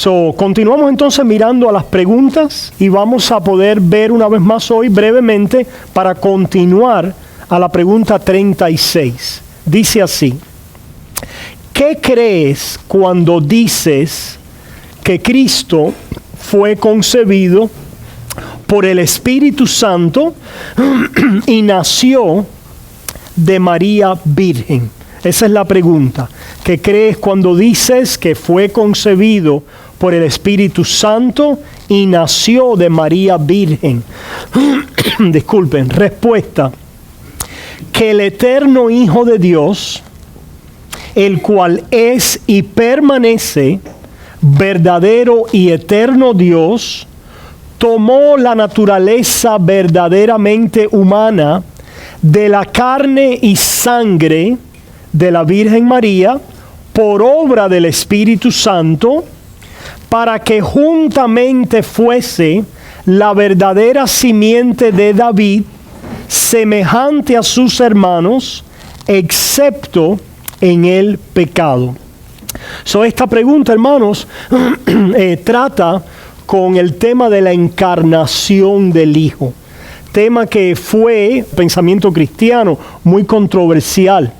Continuamos entonces mirando a las preguntas y vamos a poder ver una vez más hoy brevemente para continuar a la pregunta 36. Dice así: ¿qué crees cuando dices que Cristo fue concebido por el Espíritu Santo y nació de María Virgen? Esa es la pregunta. ¿Qué crees cuando dices que fue concebido por el Espíritu Santo y nació de María Virgen? Disculpen. Respuesta: que el eterno Hijo de Dios, el cual es y permanece verdadero y eterno Dios, tomó la naturaleza verdaderamente humana de la carne y sangre de la Virgen María por obra del Espíritu Santo, para que juntamente fuese la verdadera simiente de David, semejante a sus hermanos, excepto en el pecado. Esta pregunta, hermanos, trata con el tema de la encarnación del Hijo. Tema que fue, pensamiento cristiano, muy controversial,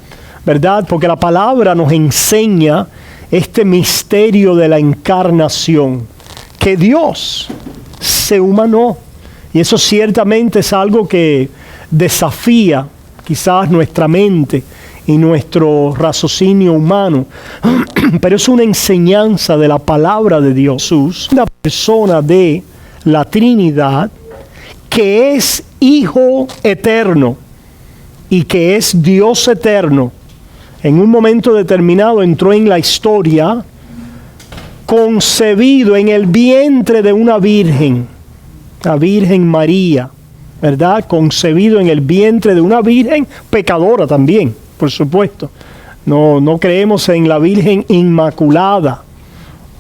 ¿verdad? Porque la palabra nos enseña este misterio de la encarnación, que Dios se humanó. Y eso ciertamente es algo que desafía quizás nuestra mente y nuestro raciocinio humano, pero es una enseñanza de la palabra de Dios. Jesús, una persona de la Trinidad, que es Hijo eterno y que es Dios eterno, en un momento determinado entró en la historia concebido en el vientre de una virgen, la Virgen María, ¿verdad? Concebido en el vientre de una virgen pecadora también, por supuesto. No creemos en la Virgen Inmaculada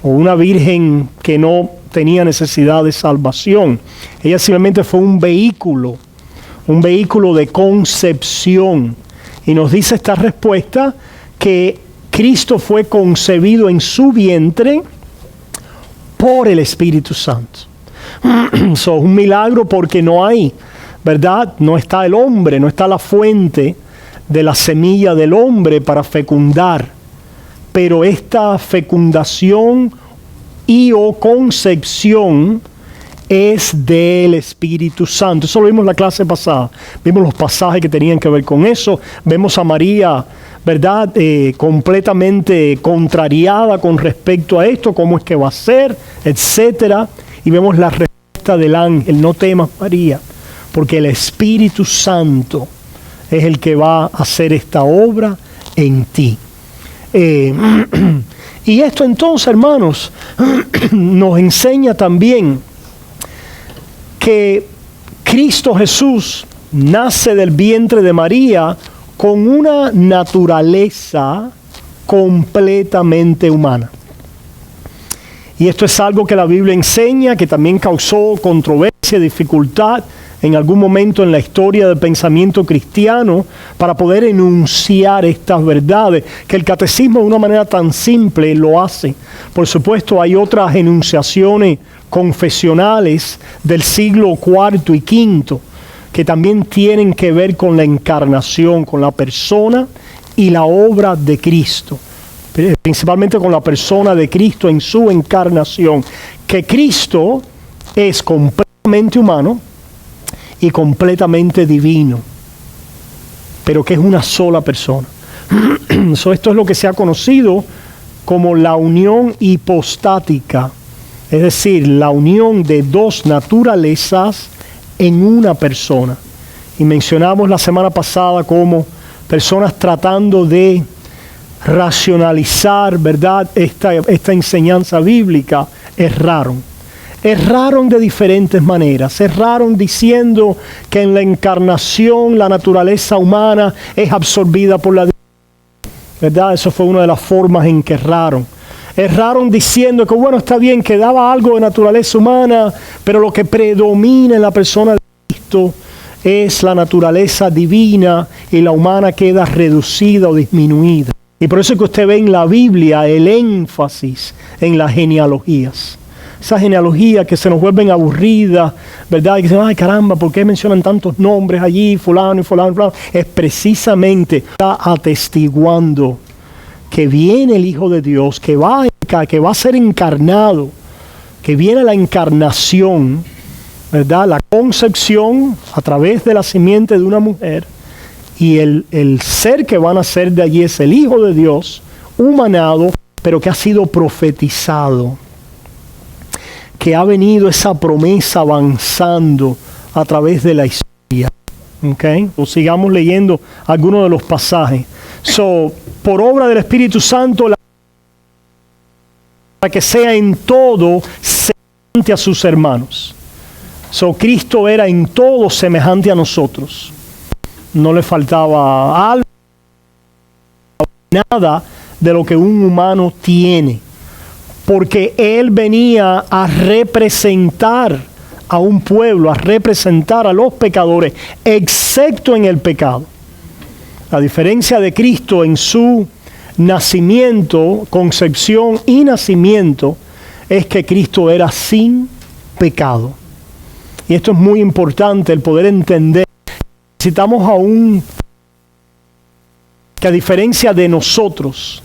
o una virgen que no tenía necesidad de salvación. Ella simplemente fue un vehículo de concepción. Y nos dice esta respuesta que Cristo fue concebido en su vientre por el Espíritu Santo. Es un milagro porque no hay, ¿verdad? No está el hombre, no está la fuente de la semilla del hombre para fecundar. Pero esta fecundación y o concepción es del Espíritu Santo. Eso lo vimos en la clase pasada. Vimos los pasajes que tenían que ver con eso. Vemos a María, ¿verdad? Completamente contrariada con respecto a esto, cómo es que va a ser, etcétera. Y vemos la respuesta del ángel: no temas, María, porque el Espíritu Santo es el que va a hacer esta obra en ti. Y esto entonces, hermanos, nos enseña también que Cristo Jesús nace del vientre de María con una naturaleza completamente humana. Y esto es algo que la Biblia enseña, que también causó controversia, dificultad en algún momento en la historia del pensamiento cristiano para poder enunciar estas verdades, que el catecismo de una manera tan simple lo hace. Por supuesto, hay otras enunciaciones confesionales del siglo IV y V que también tienen que ver con la encarnación, con la persona y la obra de Cristo, principalmente con la persona de Cristo en su encarnación, que Cristo es completamente humano y completamente divino, pero que es una sola persona. Esto es lo que se ha conocido como la unión hipostática, es decir, la unión de dos naturalezas en una persona. Y mencionamos la semana pasada cómo personas tratando de racionalizar, ¿verdad?, esta enseñanza bíblica, erraron de diferentes maneras. Erraron diciendo que en la encarnación la naturaleza humana es absorbida por la divinidad, ¿verdad? Eso fue una de las formas en que erraron. Erraron diciendo que bueno, está bien, que daba algo de naturaleza humana, pero lo que predomina en la persona de Cristo es la naturaleza divina y la humana queda reducida o disminuida. Y por eso es que usted ve en la Biblia el énfasis en las genealogías. Esas genealogías que se nos vuelven aburridas, ¿verdad? Y que dicen, ay caramba, ¿por qué mencionan tantos nombres allí, fulano y fulano y fulano? Es precisamente, está atestiguando que viene el Hijo de Dios, que va a ser encarnado, que viene la encarnación, ¿verdad? La concepción a través de la simiente de una mujer, y el ser que van a ser de allí es el Hijo de Dios, humanado, pero que ha sido profetizado, que ha venido esa promesa avanzando a través de la historia. ¿Okay? O sigamos leyendo algunos de los pasajes. Por obra del Espíritu Santo, para que sea en todo semejante a sus hermanos. Cristo era en todo semejante a nosotros. No le faltaba algo, nada de lo que un humano tiene. Porque Él venía a representar a un pueblo, a representar a los pecadores, excepto en el pecado. A diferencia de Cristo en su nacimiento, concepción y nacimiento, es que Cristo era sin pecado. Y esto es muy importante, el poder entender. Necesitamos aún que a diferencia de nosotros,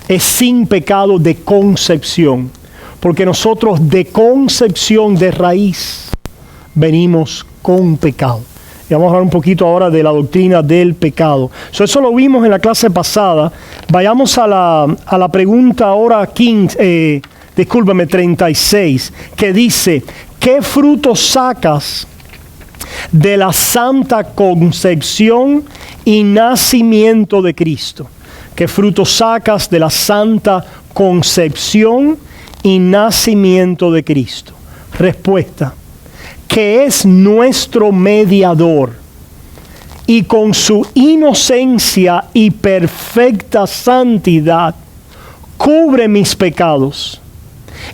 es sin pecado de concepción, porque nosotros de concepción, de raíz, venimos con pecado. Y vamos a hablar un poquito ahora de la doctrina del pecado. Eso lo vimos en la clase pasada. Vayamos a la pregunta ahora 36, que dice, ¿qué fruto sacas de la santa concepción y nacimiento de Cristo? ¿Qué fruto sacas de la santa concepción y nacimiento de Cristo? Respuesta, que es nuestro mediador y con su inocencia y perfecta santidad cubre mis pecados,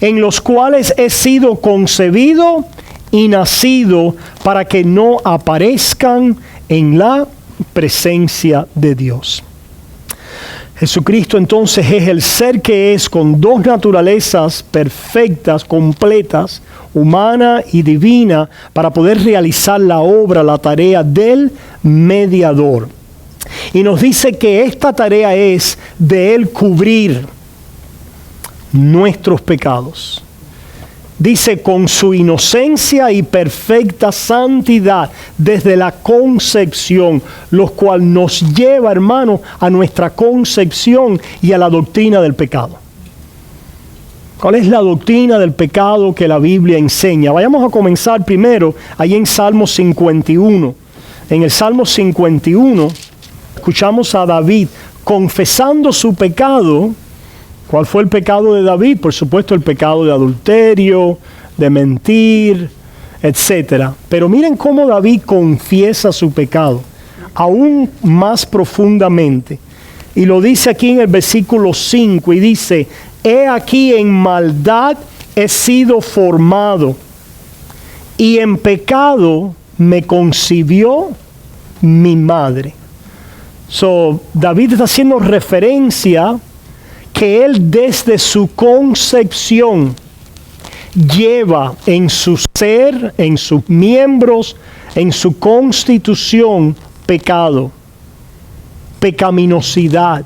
en los cuales he sido concebido y nacido para que no aparezcan en la presencia de Dios. Jesucristo entonces es el ser que es, con dos naturalezas perfectas, completas, humana y divina, para poder realizar la obra, la tarea del mediador. Y nos dice que esta tarea es de Él cubrir nuestros pecados. Dice, con su inocencia y perfecta santidad desde la concepción, lo cual nos lleva, hermano, a nuestra concepción y a la doctrina del pecado. ¿Cuál es la doctrina del pecado que la Biblia enseña? Vayamos a comenzar primero ahí en Salmo 51. En el Salmo 51 escuchamos a David confesando su pecado. ¿Cuál fue el pecado de David? Por supuesto, el pecado de adulterio, de mentir, etc. Pero miren cómo David confiesa su pecado, aún más profundamente. Y lo dice aquí en el versículo 5, y dice, he aquí en maldad he sido formado, y en pecado me concibió mi madre. David está haciendo referencia que él desde su concepción lleva en su ser, en sus miembros, en su constitución, pecado, pecaminosidad,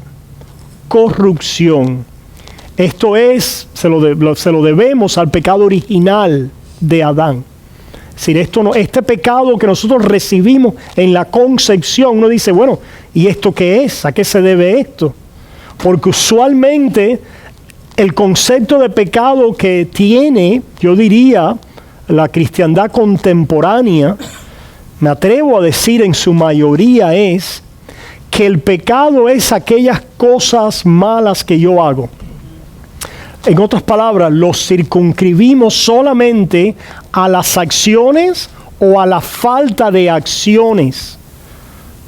corrupción. Esto es, se lo debemos al pecado original de Adán. Es decir, este pecado que nosotros recibimos en la concepción, uno dice, bueno, ¿y esto qué es? ¿A qué se debe esto? Porque usualmente el concepto de pecado que tiene, yo diría, la cristiandad contemporánea, me atrevo a decir en su mayoría, es que el pecado es aquellas cosas malas que yo hago. En otras palabras, los circunscribimos solamente a las acciones o a la falta de acciones,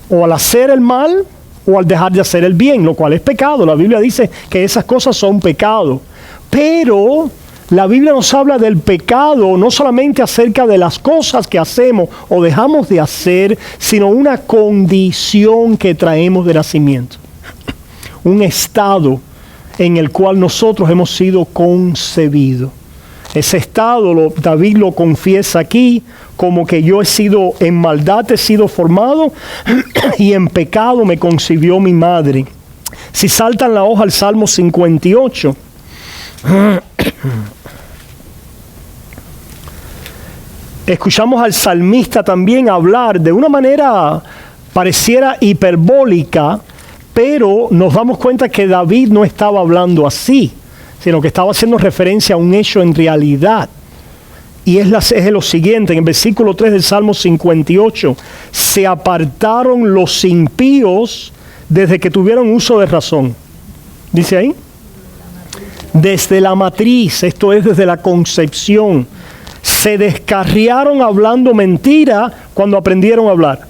o al hacer el mal o al dejar de hacer el bien, lo cual es pecado. La Biblia dice que esas cosas son pecado. Pero la Biblia nos habla del pecado no solamente acerca de las cosas que hacemos o dejamos de hacer, sino una condición que traemos de nacimiento. un estado en el cual nosotros hemos sido concebidos. Ese estado, David lo confiesa aquí, como que yo he sido, en maldad he sido formado y en pecado me concibió mi madre. Si saltan la hoja al Salmo 58, escuchamos al salmista también hablar de una manera pareciera hiperbólica, pero nos damos cuenta que David no estaba hablando así, sino que estaba haciendo referencia a un hecho en realidad. Y es lo siguiente, en el versículo 3 del Salmo 58, se apartaron los impíos desde que tuvieron uso de razón. ¿Dice ahí? Desde la matriz, esto es desde la concepción. Se descarriaron hablando mentira cuando aprendieron a hablar.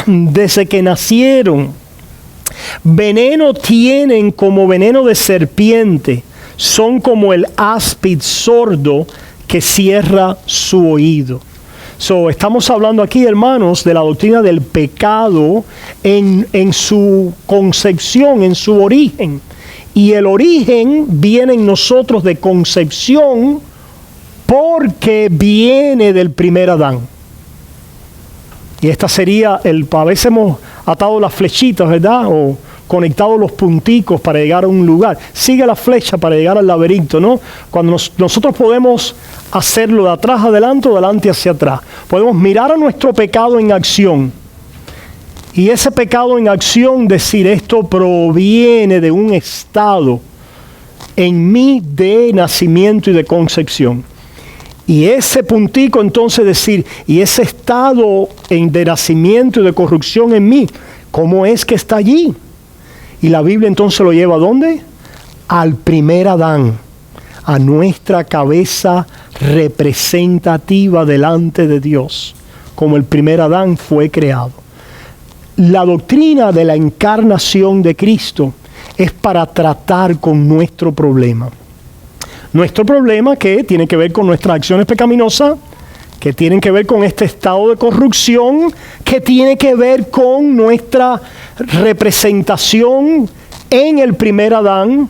Desde que nacieron. Veneno tienen como veneno de serpiente. Son como el áspid sordo que cierra su oído. Estamos hablando aquí, hermanos, de la doctrina del pecado en su concepción, en su origen. Y el origen viene en nosotros de concepción porque viene del primer Adán. Y esta sería, a veces hemos atado las flechitas, ¿verdad? O conectado los punticos para llegar a un lugar. Sigue la flecha para llegar al laberinto, ¿no? Cuando nosotros podemos hacerlo de atrás adelante o de adelante hacia atrás. Podemos mirar a nuestro pecado en acción. Y ese pecado en acción, decir, esto proviene de un estado en mí de nacimiento y de concepción. Y ese puntico entonces decir, y ese estado de nacimiento y de corrupción en mí, ¿cómo es que está allí? Y la Biblia entonces lo lleva ¿a dónde? Al primer Adán, a nuestra cabeza representativa delante de Dios, como el primer Adán fue creado. La doctrina de la encarnación de Cristo es para tratar con nuestro problema. Nuestro problema que tiene que ver con nuestras acciones pecaminosas, que tienen que ver con este estado de corrupción, que tiene que ver con nuestra representación en el primer Adán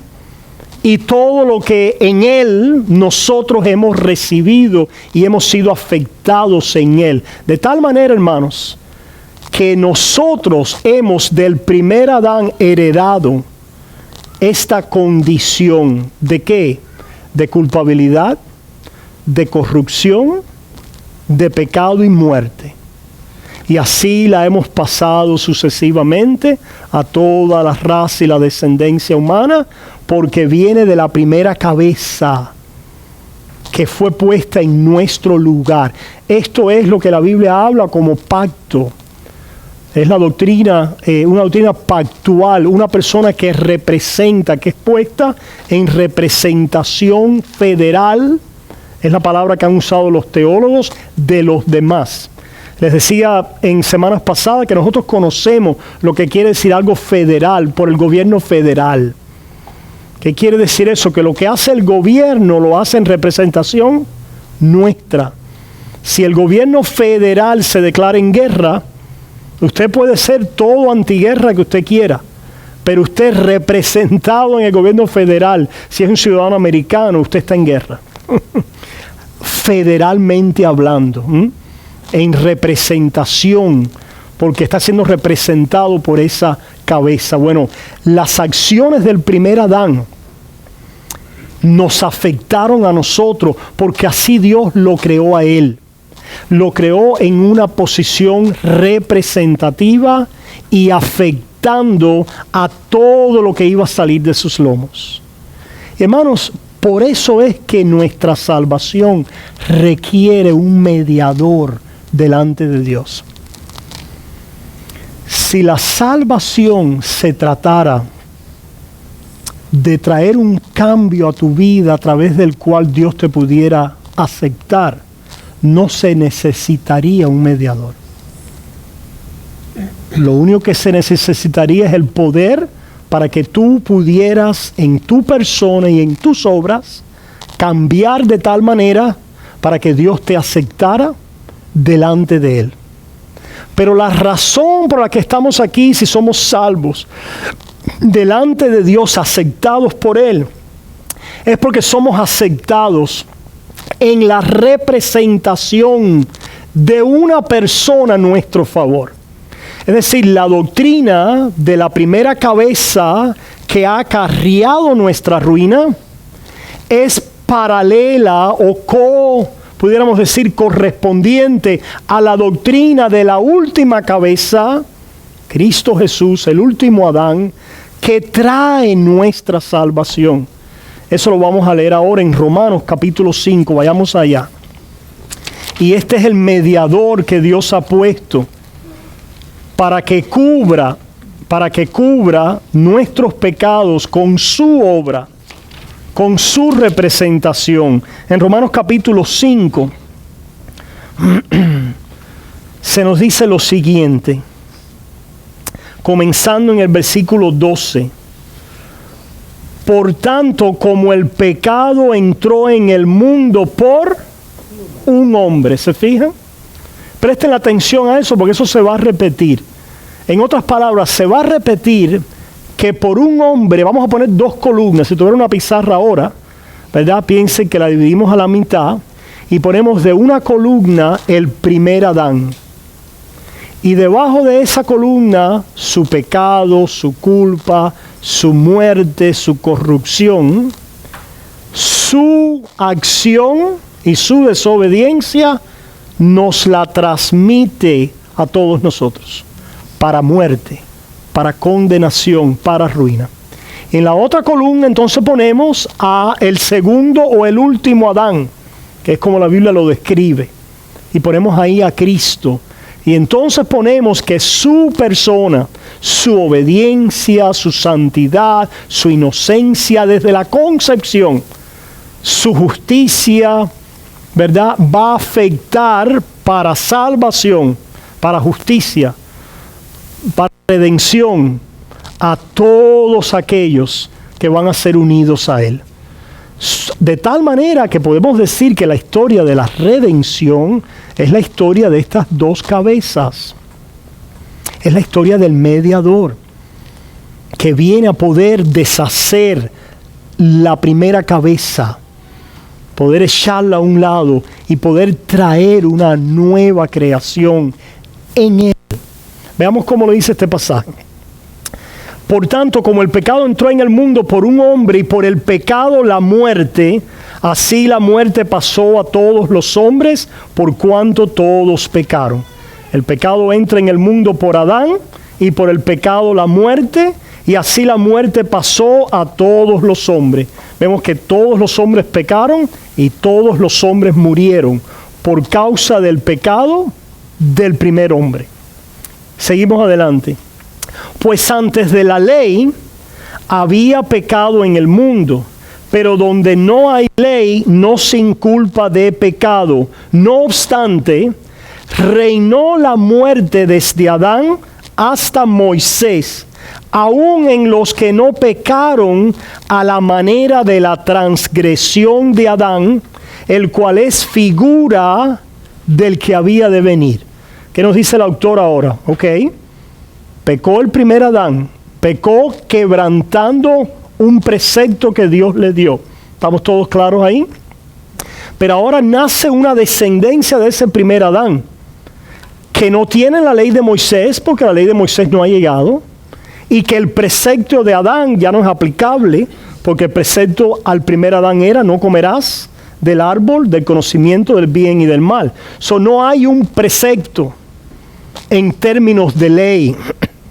y todo lo que en él nosotros hemos recibido y hemos sido afectados en él. De tal manera, hermanos, que nosotros hemos del primer Adán heredado esta condición de ¿qué? De culpabilidad, de corrupción, de pecado y muerte. Y así la hemos pasado sucesivamente a toda la raza y la descendencia humana, porque viene de la primera cabeza que fue puesta en nuestro lugar. Esto es lo que la Biblia habla como pacto. Es la doctrina, una doctrina pactual, una persona que representa, que es puesta en representación federal, es la palabra que han usado los teólogos, de los demás. Les decía en semanas pasadas que nosotros conocemos lo que quiere decir algo federal, por el gobierno federal. ¿Qué quiere decir eso? Que lo que hace el gobierno lo hace en representación nuestra. Si el gobierno federal se declara en guerra, usted puede ser todo antiguerra que usted quiera, pero usted representado en el gobierno federal, si es un ciudadano americano, usted está en guerra. Federalmente hablando, en representación, porque está siendo representado por esa cabeza. Bueno, las acciones del primer Adán nos afectaron a nosotros, porque así Dios lo creó a él. Lo creó en una posición representativa y afectando a todo lo que iba a salir de sus lomos. Hermanos, por eso es que nuestra salvación requiere un mediador delante de Dios. Si la salvación se tratara de traer un cambio a tu vida a través del cual Dios te pudiera aceptar, no se necesitaría un mediador. Lo único que se necesitaría es el poder para que tú pudieras en tu persona y en tus obras cambiar de tal manera para que Dios te aceptara delante de Él. Pero la razón por la que estamos aquí, si somos salvos, delante de Dios, aceptados por Él, es porque somos aceptados en la representación de una persona a nuestro favor. Es decir, la doctrina de la primera cabeza que ha acarreado nuestra ruina es paralela o pudiéramos decir correspondiente a la doctrina de la última cabeza, Cristo Jesús, el último Adán, que trae nuestra salvación. Eso lo vamos a leer ahora en Romanos capítulo 5, vayamos allá. Y este es el mediador que Dios ha puesto para que cubra nuestros pecados con su obra, con su representación. En Romanos capítulo 5 se nos dice lo siguiente, comenzando en el versículo 12. Por tanto, como el pecado entró en el mundo por un hombre, ¿se fijan? Presten atención a eso porque eso se va a repetir. En otras palabras, se va a repetir que por un hombre, vamos a poner dos columnas, si tuviera una pizarra ahora, ¿verdad? Piensen que la dividimos a la mitad y ponemos de una columna el primer Adán. Y debajo de esa columna, su pecado, su culpa, su muerte, su corrupción, su acción y su desobediencia nos la transmite a todos nosotros para muerte, para condenación, para ruina. En la otra columna entonces ponemos a el segundo o el último Adán, que es como la Biblia lo describe, y ponemos ahí a Cristo. Y entonces ponemos que su persona, su obediencia, su santidad, su inocencia desde la concepción, su justicia, ¿verdad?, va a afectar para salvación, para justicia, para redención a todos aquellos que van a ser unidos a Él. De tal manera que podemos decir que la historia de la redención es la historia de estas dos cabezas. Es la historia del mediador que viene a poder deshacer la primera cabeza, poder echarla a un lado y poder traer una nueva creación en Él. Veamos cómo lo dice este pasaje. Por tanto, como el pecado entró en el mundo por un hombre y por el pecado la muerte, así la muerte pasó a todos los hombres por cuanto todos pecaron. El pecado entra en el mundo por Adán y por el pecado la muerte, y así la muerte pasó a todos los hombres. Vemos que todos los hombres pecaron y todos los hombres murieron por causa del pecado del primer hombre. Seguimos adelante. Pues antes de la ley había pecado en el mundo, pero donde no hay ley no se inculpa de pecado. No obstante, reinó la muerte desde Adán hasta Moisés, aun en los que no pecaron a la manera de la transgresión de Adán, el cual es figura del que había de venir. ¿Qué nos dice el autor ahora? Pecó el primer Adán, pecó quebrantando un precepto que Dios le dio. ¿Estamos todos claros ahí? Pero ahora nace una descendencia de ese primer Adán, que no tiene la ley de Moisés, porque la ley de Moisés no ha llegado, y que el precepto de Adán ya no es aplicable, porque el precepto al primer Adán era: no comerás del árbol del conocimiento del bien y del mal. No hay un precepto en términos de ley,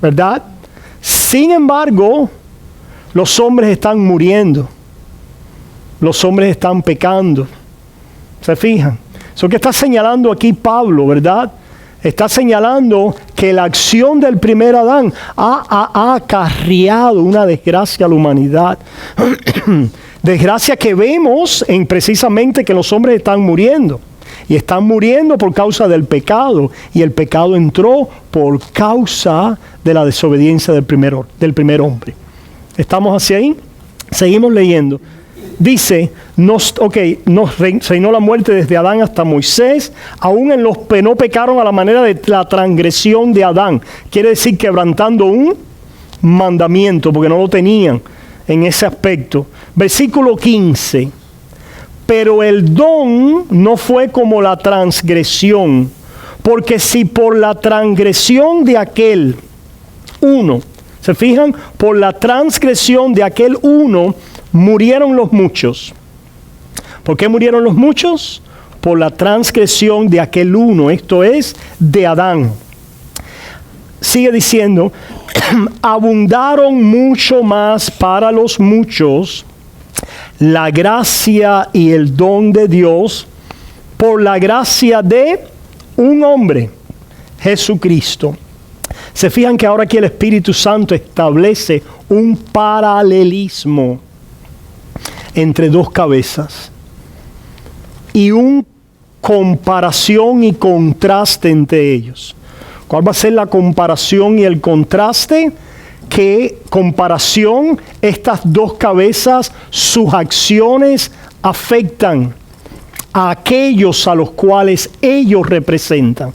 ¿verdad? Sin embargo, los hombres están muriendo, los hombres están pecando. ¿Se fijan? Eso que está señalando aquí Pablo, ¿verdad? Está señalando que la acción del primer Adán ha acarreado una desgracia a la humanidad. Desgracia que vemos en precisamente que los hombres están muriendo. Y están muriendo por causa del pecado. Y el pecado entró por causa de la desobediencia del primer hombre. ¿Estamos hacia ahí? Seguimos leyendo. Dice, reinó la muerte desde Adán hasta Moisés, aún en los que no pecaron a la manera de la transgresión de Adán. Quiere decir quebrantando un mandamiento, porque no lo tenían en ese aspecto. Versículo 15. Pero el don no fue como la transgresión, porque si por la transgresión de aquel uno, ¿se fijan? Por la transgresión de aquel uno murieron los muchos. ¿Por qué murieron los muchos? Por la transgresión de aquel uno, esto es, de Adán. Sigue diciendo, abundaron mucho más para los muchos la gracia y el don de Dios por la gracia de un hombre, Jesucristo. Se fijan que ahora aquí el Espíritu Santo establece un paralelismo entre dos cabezas y una comparación y contraste entre ellos. ¿Cuál va a ser la comparación y el contraste? ¿Qué comparación? Estas dos cabezas, sus acciones afectan a aquellos a los cuales ellos representan.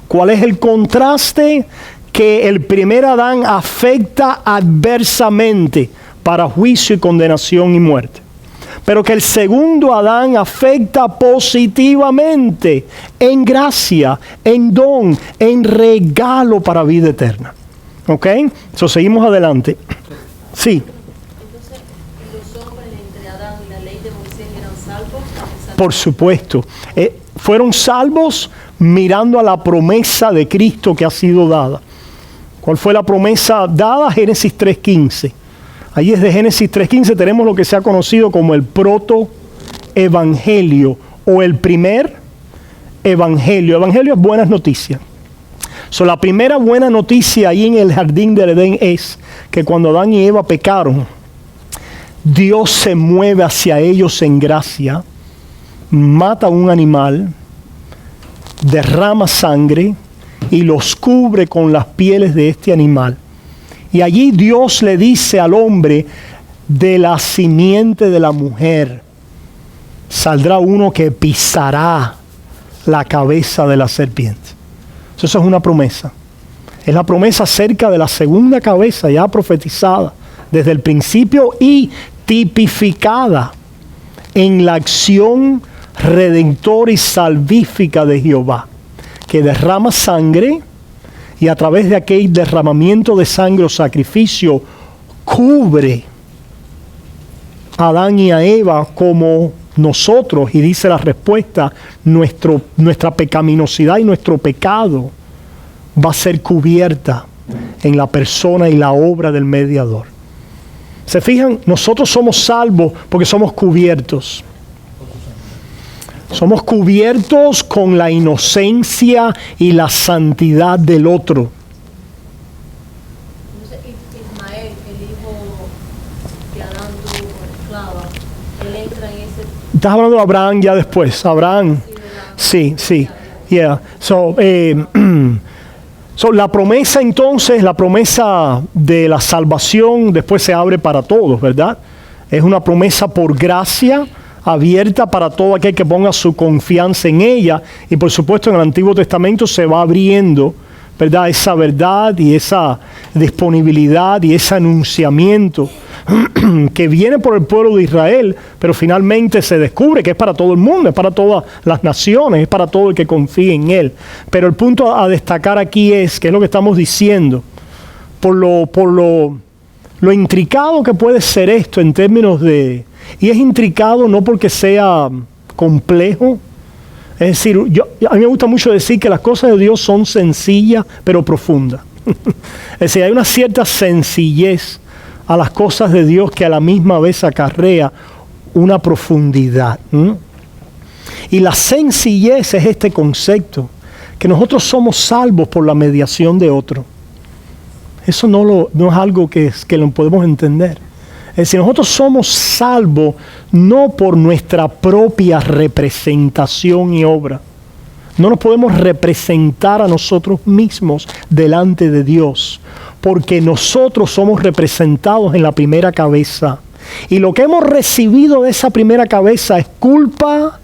¿Cuál es el contraste? Que el primer Adán afecta adversamente para juicio y condenación y muerte. Pero que el segundo Adán afecta positivamente en gracia, en don, en regalo para vida eterna. ¿Ok? Entonces seguimos adelante. Sí. Entonces, ¿los hombres entre Adán y la ley de Moisés eran salvos? Por supuesto. Fueron salvos mirando a la promesa de Cristo que ha sido dada. ¿Cuál fue la promesa dada? Génesis 3:15. Ahí desde Génesis 3:15 tenemos lo que se ha conocido como el protoevangelio o el primer evangelio. Evangelio es buenas noticias. La primera buena noticia ahí en el jardín del Edén es que cuando Adán y Eva pecaron, Dios se mueve hacia ellos en gracia, mata a un animal, derrama sangre y los cubre con las pieles de este animal. Y allí Dios le dice al hombre, de la simiente de la mujer saldrá uno que pisará la cabeza de la serpiente. Eso es una promesa. Es la promesa acerca de la segunda cabeza ya profetizada desde el principio y tipificada en la acción redentora y salvífica de Jehová, que derrama sangre y a través de aquel derramamiento de sangre o sacrificio cubre a Adán y a Eva como nosotros, y dice la respuesta, nuestra pecaminosidad y nuestro pecado va a ser cubierta en la persona y la obra del mediador. ¿Se fijan? Nosotros somos salvos porque somos cubiertos. Somos cubiertos con la inocencia y la santidad del otro. Entonces, Ismael, el hijo que Adán tuvo con esclava, él entra en ese... Estás hablando de Abraham ya después. Abraham. Sí. Yeah. La promesa entonces, la promesa de la salvación después se abre para todos, ¿verdad? Es una promesa por gracia, abierta para todo aquel que ponga su confianza en ella. Y por supuesto en el Antiguo Testamento se va abriendo, ¿verdad? Esa verdad y esa disponibilidad y ese anunciamiento que viene por el pueblo de Israel, pero finalmente se descubre que es para todo el mundo, es para todas las naciones, es para todo el que confíe en Él. Pero el punto a destacar aquí es, que es lo que estamos diciendo, por lo intricado que puede ser esto en términos de... Y es intricado no porque sea complejo. Es decir, a mí me gusta mucho decir que las cosas de Dios son sencillas pero profundas. Es decir, hay una cierta sencillez a las cosas de Dios que a la misma vez acarrea una profundidad. Y la sencillez es este concepto, que nosotros somos salvos por la mediación de otro. Eso no es algo que lo podemos entender. Es decir, nosotros somos salvos no por nuestra propia representación y obra. No nos podemos representar a nosotros mismos delante de Dios, porque nosotros somos representados en la primera cabeza. Y lo que hemos recibido de esa primera cabeza es culpa,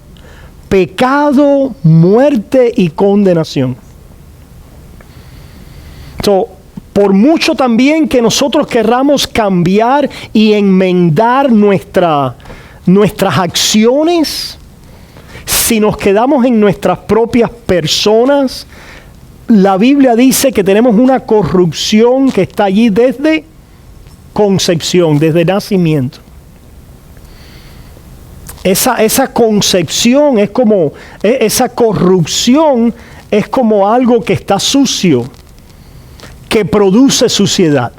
pecado, muerte y condenación. Por mucho también que nosotros querramos cambiar y enmendar nuestras acciones, si nos quedamos en nuestras propias personas, la Biblia dice que tenemos una corrupción que está allí desde concepción, desde nacimiento. Esa concepción es como, esa corrupción es como algo que está sucio, que produce suciedad,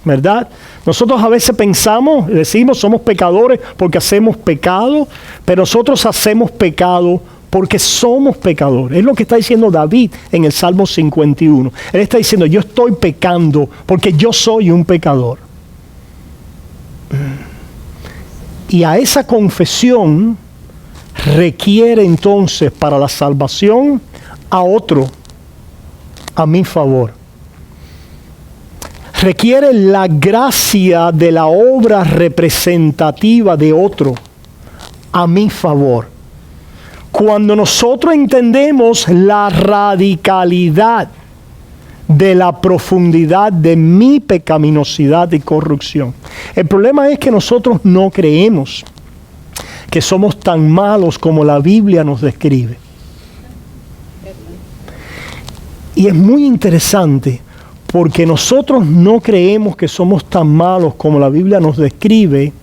¿verdad? Nosotros a veces pensamos, decimos, somos pecadores porque hacemos pecado, pero nosotros hacemos pecado porque somos pecadores. Es lo que está diciendo David en el Salmo 51. Él está diciendo, yo estoy pecando porque yo soy un pecador. Y a esa confesión requiere entonces para la salvación a otro, a mi favor. Requiere la gracia de la obra representativa de otro, a mi favor. Cuando nosotros entendemos la radicalidad de la profundidad de mi pecaminosidad y corrupción. El problema es que nosotros no creemos que somos tan malos como la Biblia nos describe. Y es muy interesante porque nosotros no creemos que somos tan malos como la Biblia nos describe.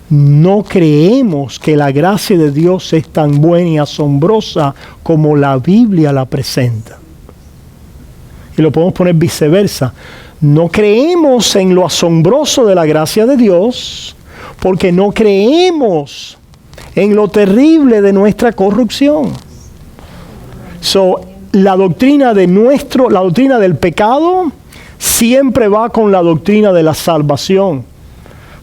No creemos que la gracia de Dios es tan buena y asombrosa como la Biblia la presenta. Y lo podemos poner viceversa. No creemos en lo asombroso de la gracia de Dios porque no creemos en lo terrible de nuestra corrupción. La doctrina del pecado siempre va con la doctrina de la salvación.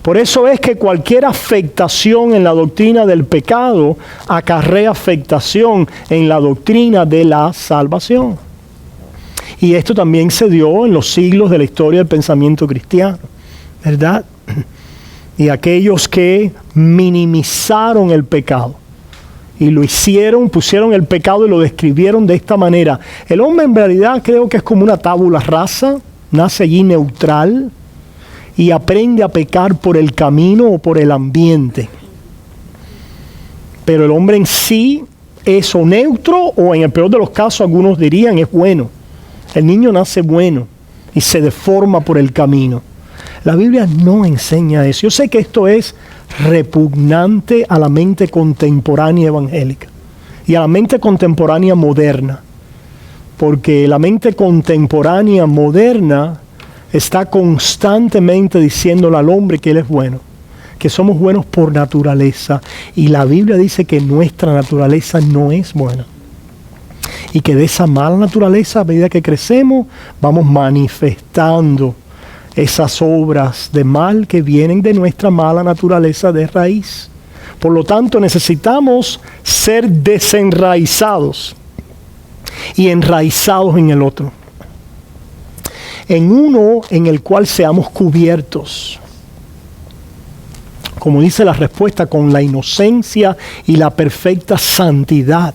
Por eso es que cualquier afectación en la doctrina del pecado acarrea afectación en la doctrina de la salvación. Y esto también se dio en los siglos de la historia del pensamiento cristiano, ¿verdad? Y aquellos que minimizaron el pecado y lo hicieron, pusieron el pecado y lo describieron de esta manera. El hombre en realidad creo que es como una tabula rasa, nace allí neutral y aprende a pecar por el camino o por el ambiente. Pero el hombre en sí es o neutro o en el peor de los casos algunos dirían es bueno. El niño nace bueno y se deforma por el camino. La Biblia no enseña eso. Yo sé que esto es repugnante a la mente contemporánea evangélica y a la mente contemporánea moderna. Porque la mente contemporánea moderna está constantemente diciéndole al hombre que él es bueno, que somos buenos por naturaleza. Y la Biblia dice que nuestra naturaleza no es buena. Y que de esa mala naturaleza, a medida que crecemos, vamos manifestando esas obras de mal que vienen de nuestra mala naturaleza de raíz. Por lo tanto, necesitamos ser desenraizados y enraizados en el otro. En uno en el cual seamos cubiertos. Como dice la respuesta, con la inocencia y la perfecta santidad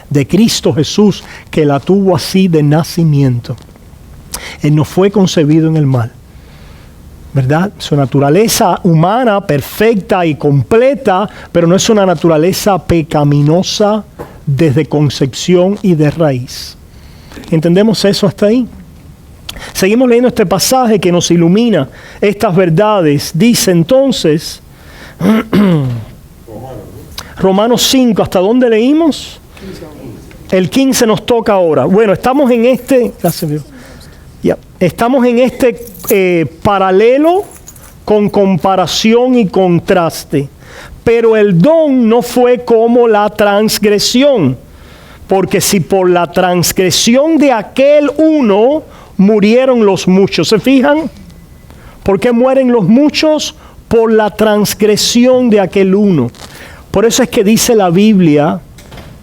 de Cristo Jesús, que la tuvo así de nacimiento. Él no fue concebido en el mal, ¿verdad? Su naturaleza humana, perfecta y completa, pero no es una naturaleza pecaminosa desde concepción y de raíz. ¿Entendemos eso hasta ahí? Seguimos leyendo este pasaje que nos ilumina estas verdades. Dice entonces, Romanos 5, ¿hasta dónde leímos? El 15 nos toca ahora. Bueno, estamos en estamos en este paralelo con comparación y contraste. Pero el don no fue como la transgresión. Porque si por la transgresión de aquel uno murieron los muchos. ¿Se fijan? ¿Por qué mueren los muchos? Por la transgresión de aquel uno. Por eso es que dice la Biblia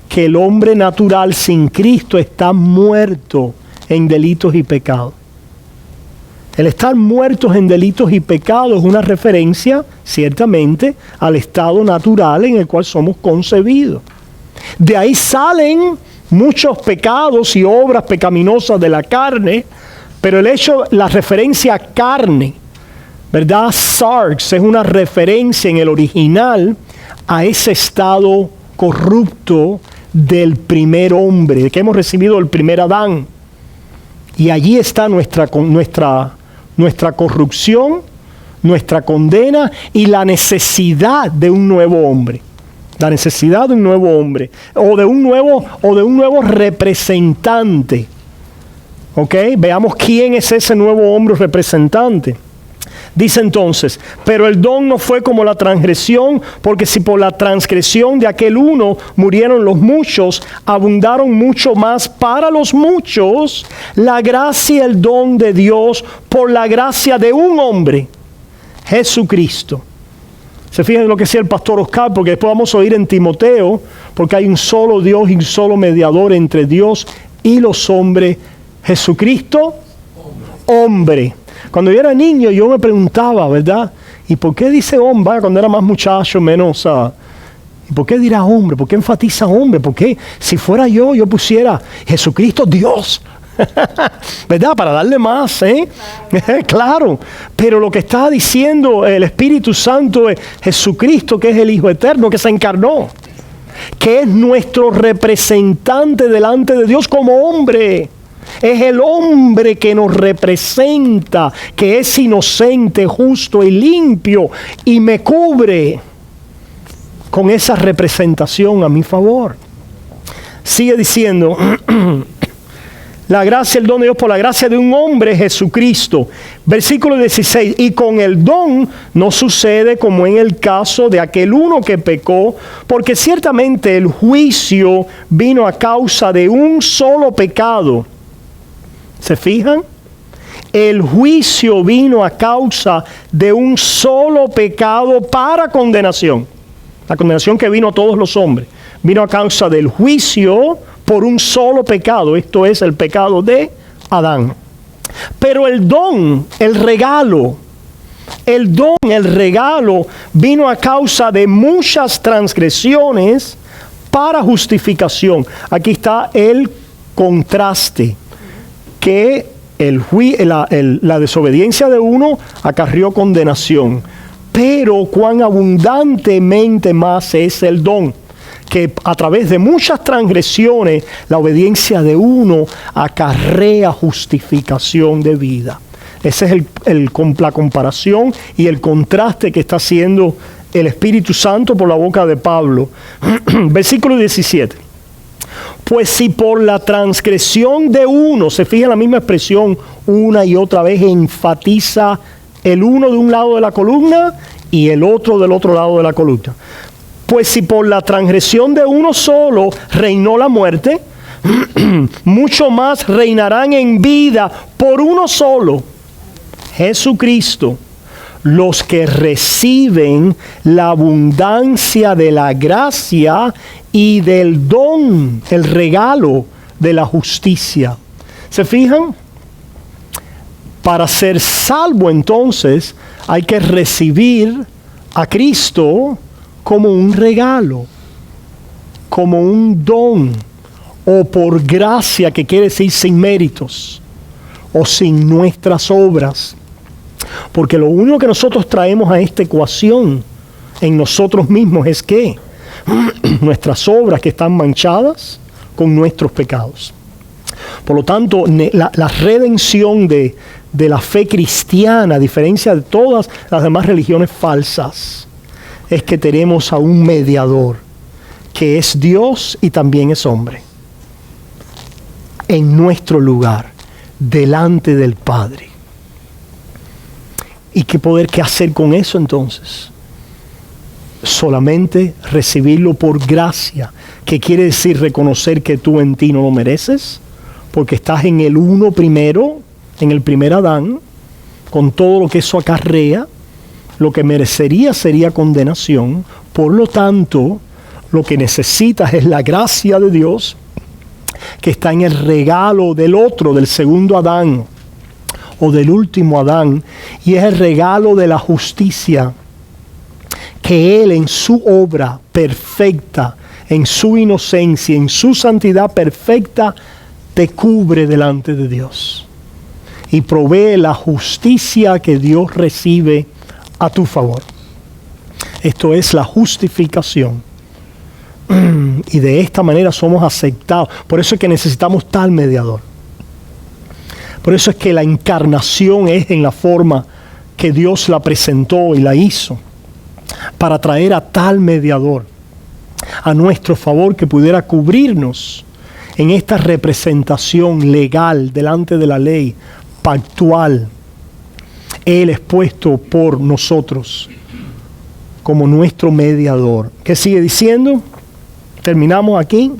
que el hombre natural sin Cristo está muerto en delitos y pecados. El estar muertos en delitos y pecados es una referencia, ciertamente, al estado natural en el cual somos concebidos. De ahí salen muchos pecados y obras pecaminosas de la carne, Pero el hecho, la referencia a carne, ¿verdad? Sarx es una referencia en el original a ese estado corrupto del primer hombre, que hemos recibido el primer Adán. Y allí está nuestra corrupción, nuestra condena y la necesidad de un nuevo hombre. La necesidad de un nuevo hombre o de un nuevo representante. ¿Ok? Veamos quién es ese nuevo hombre representante. Dice entonces, pero el don no fue como la transgresión, porque si por la transgresión de aquel uno murieron los muchos, abundaron mucho más para los muchos la gracia y el don de Dios por la gracia de un hombre, Jesucristo. Se fijan en lo que decía el pastor Oscar, porque después vamos a oír en Timoteo, porque hay un solo Dios y un solo mediador entre Dios y los hombres, Jesucristo, hombre. Cuando yo era niño, yo me preguntaba, ¿verdad? ¿Y por qué dice hombre? Cuando era más muchacho, menos... ¿Y por qué dirá hombre? ¿Por qué enfatiza hombre? ¿Por qué? Si fuera yo pusiera Jesucristo Dios. ¿Verdad? Para darle más, ¿eh? Claro. Pero lo que está diciendo el Espíritu Santo es Jesucristo, que es el Hijo Eterno, que se encarnó, que es nuestro representante delante de Dios como hombre. Es el hombre que nos representa, que es inocente, justo y limpio, y me cubre con esa representación a mi favor. Sigue diciendo, la gracia, el don de Dios por la gracia de un hombre, Jesucristo. Versículo 16, y con el don no sucede como en el caso de aquel uno que pecó, porque ciertamente el juicio vino a causa de un solo pecado. ¿Se fijan? El juicio vino a causa de un solo pecado para condenación. La condenación que vino a todos los hombres. Vino a causa del juicio por un solo pecado. Esto es el pecado de Adán. Pero el don, el regalo vino a causa de muchas transgresiones para justificación. Aquí está el contraste. Que la desobediencia de uno acarrió condenación, pero cuán abundantemente más es el don, que a través de muchas transgresiones la obediencia de uno acarrea justificación de vida. Esa es la comparación y el contraste que está haciendo el Espíritu Santo por la boca de Pablo. Versículo 17. Pues si por la transgresión de uno, se fija en la misma expresión una y otra vez, enfatiza el uno de un lado de la columna y el otro del otro lado de la columna. Pues si por la transgresión de uno solo reinó la muerte, mucho más reinarán en vida por uno solo, Jesucristo, los que reciben la abundancia de la gracia y del don, el regalo de la justicia. ¿Se fijan? Para ser salvo entonces hay que recibir a Cristo como un regalo, como un don, o por gracia, que quiere decir sin méritos o sin nuestras obras. Porque lo único que nosotros traemos a esta ecuación en nosotros mismos es que nuestras obras que están manchadas con nuestros pecados. Por lo tanto, la redención de la fe cristiana, a diferencia de todas las demás religiones falsas, es que tenemos a un mediador que es Dios y también es hombre, en nuestro lugar, delante del Padre. ¿Y qué hacer con eso entonces? Solamente recibirlo por gracia, que quiere decir reconocer que tú en ti no lo mereces, porque estás en el uno primero, en el primer Adán, con todo lo que eso acarrea. Lo que merecería sería condenación. Por lo tanto, lo que necesitas es la gracia de Dios, que está en el regalo del otro, del segundo Adán, o del último Adán, y es el regalo de la justicia, que Él en su obra perfecta, en su inocencia, en su santidad perfecta, te cubre delante de Dios. y provee la justicia que Dios recibe a tu favor. Esto es la justificación. Y de esta manera somos aceptados. Por eso es que necesitamos tal mediador. Por eso es que la encarnación es en la forma que Dios la presentó y la hizo, para traer a tal mediador a nuestro favor que pudiera cubrirnos en esta representación legal delante de la ley, pactual. Él es puesto por nosotros como nuestro mediador. ¿Qué sigue diciendo? Terminamos aquí.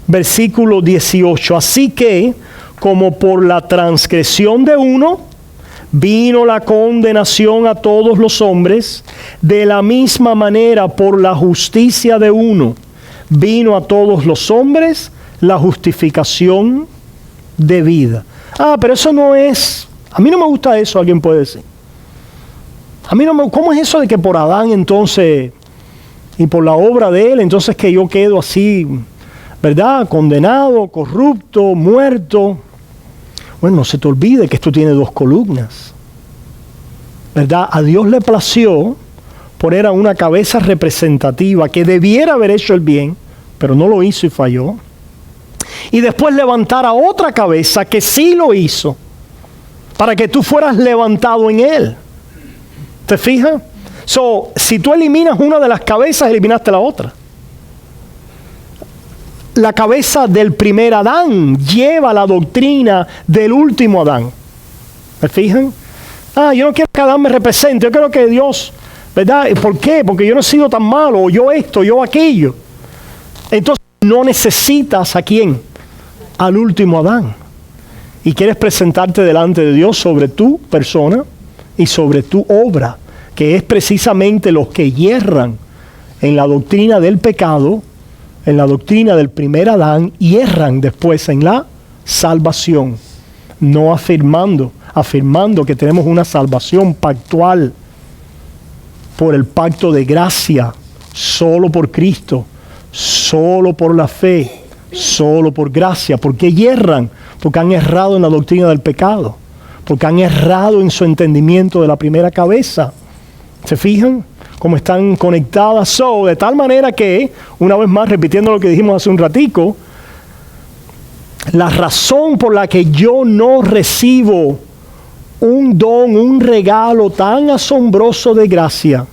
Versículo 18. Así que, como por la transgresión de uno vino la condenación a todos los hombres, de la misma manera por la justicia de uno vino a todos los hombres la justificación de vida. Pero eso no es, a mí no me gusta eso, alguien puede decir. ¿Cómo es eso de que por Adán entonces, y por la obra de él, entonces que yo quedo así, ¿verdad? Condenado, corrupto, muerto. Bueno, no se te olvide que esto tiene dos columnas, ¿verdad? A Dios le plació poner a una cabeza representativa que debiera haber hecho el bien, pero no lo hizo y falló. Y después levantar a otra cabeza que sí lo hizo, para que tú fueras levantado en él. ¿Te fijas? Si tú eliminas una de las cabezas, eliminaste la otra. La cabeza del primer Adán lleva la doctrina del último Adán. ¿Me fijan? Yo no quiero que Adán me represente, yo quiero que Dios, ¿verdad? ¿Por qué? Porque yo no he sido tan malo, o yo esto, yo aquello. Entonces no necesitas ¿a quién? Al último Adán. Y quieres presentarte delante de Dios sobre tu persona y sobre tu obra, que es precisamente los que hierran en la doctrina del pecado, en la doctrina del primer Adán, y erran después en la salvación, no afirmando que tenemos una salvación pactual por el pacto de gracia, solo por Cristo, solo por la fe, solo por gracia. ¿Por qué hierran? Porque han errado en la doctrina del pecado, porque han errado en su entendimiento de la primera cabeza. ¿Se fijan cómo están conectadas? De tal manera que, una vez más, repitiendo lo que dijimos hace un ratico, la razón por la que yo no recibo un don, un regalo tan asombroso de gracia,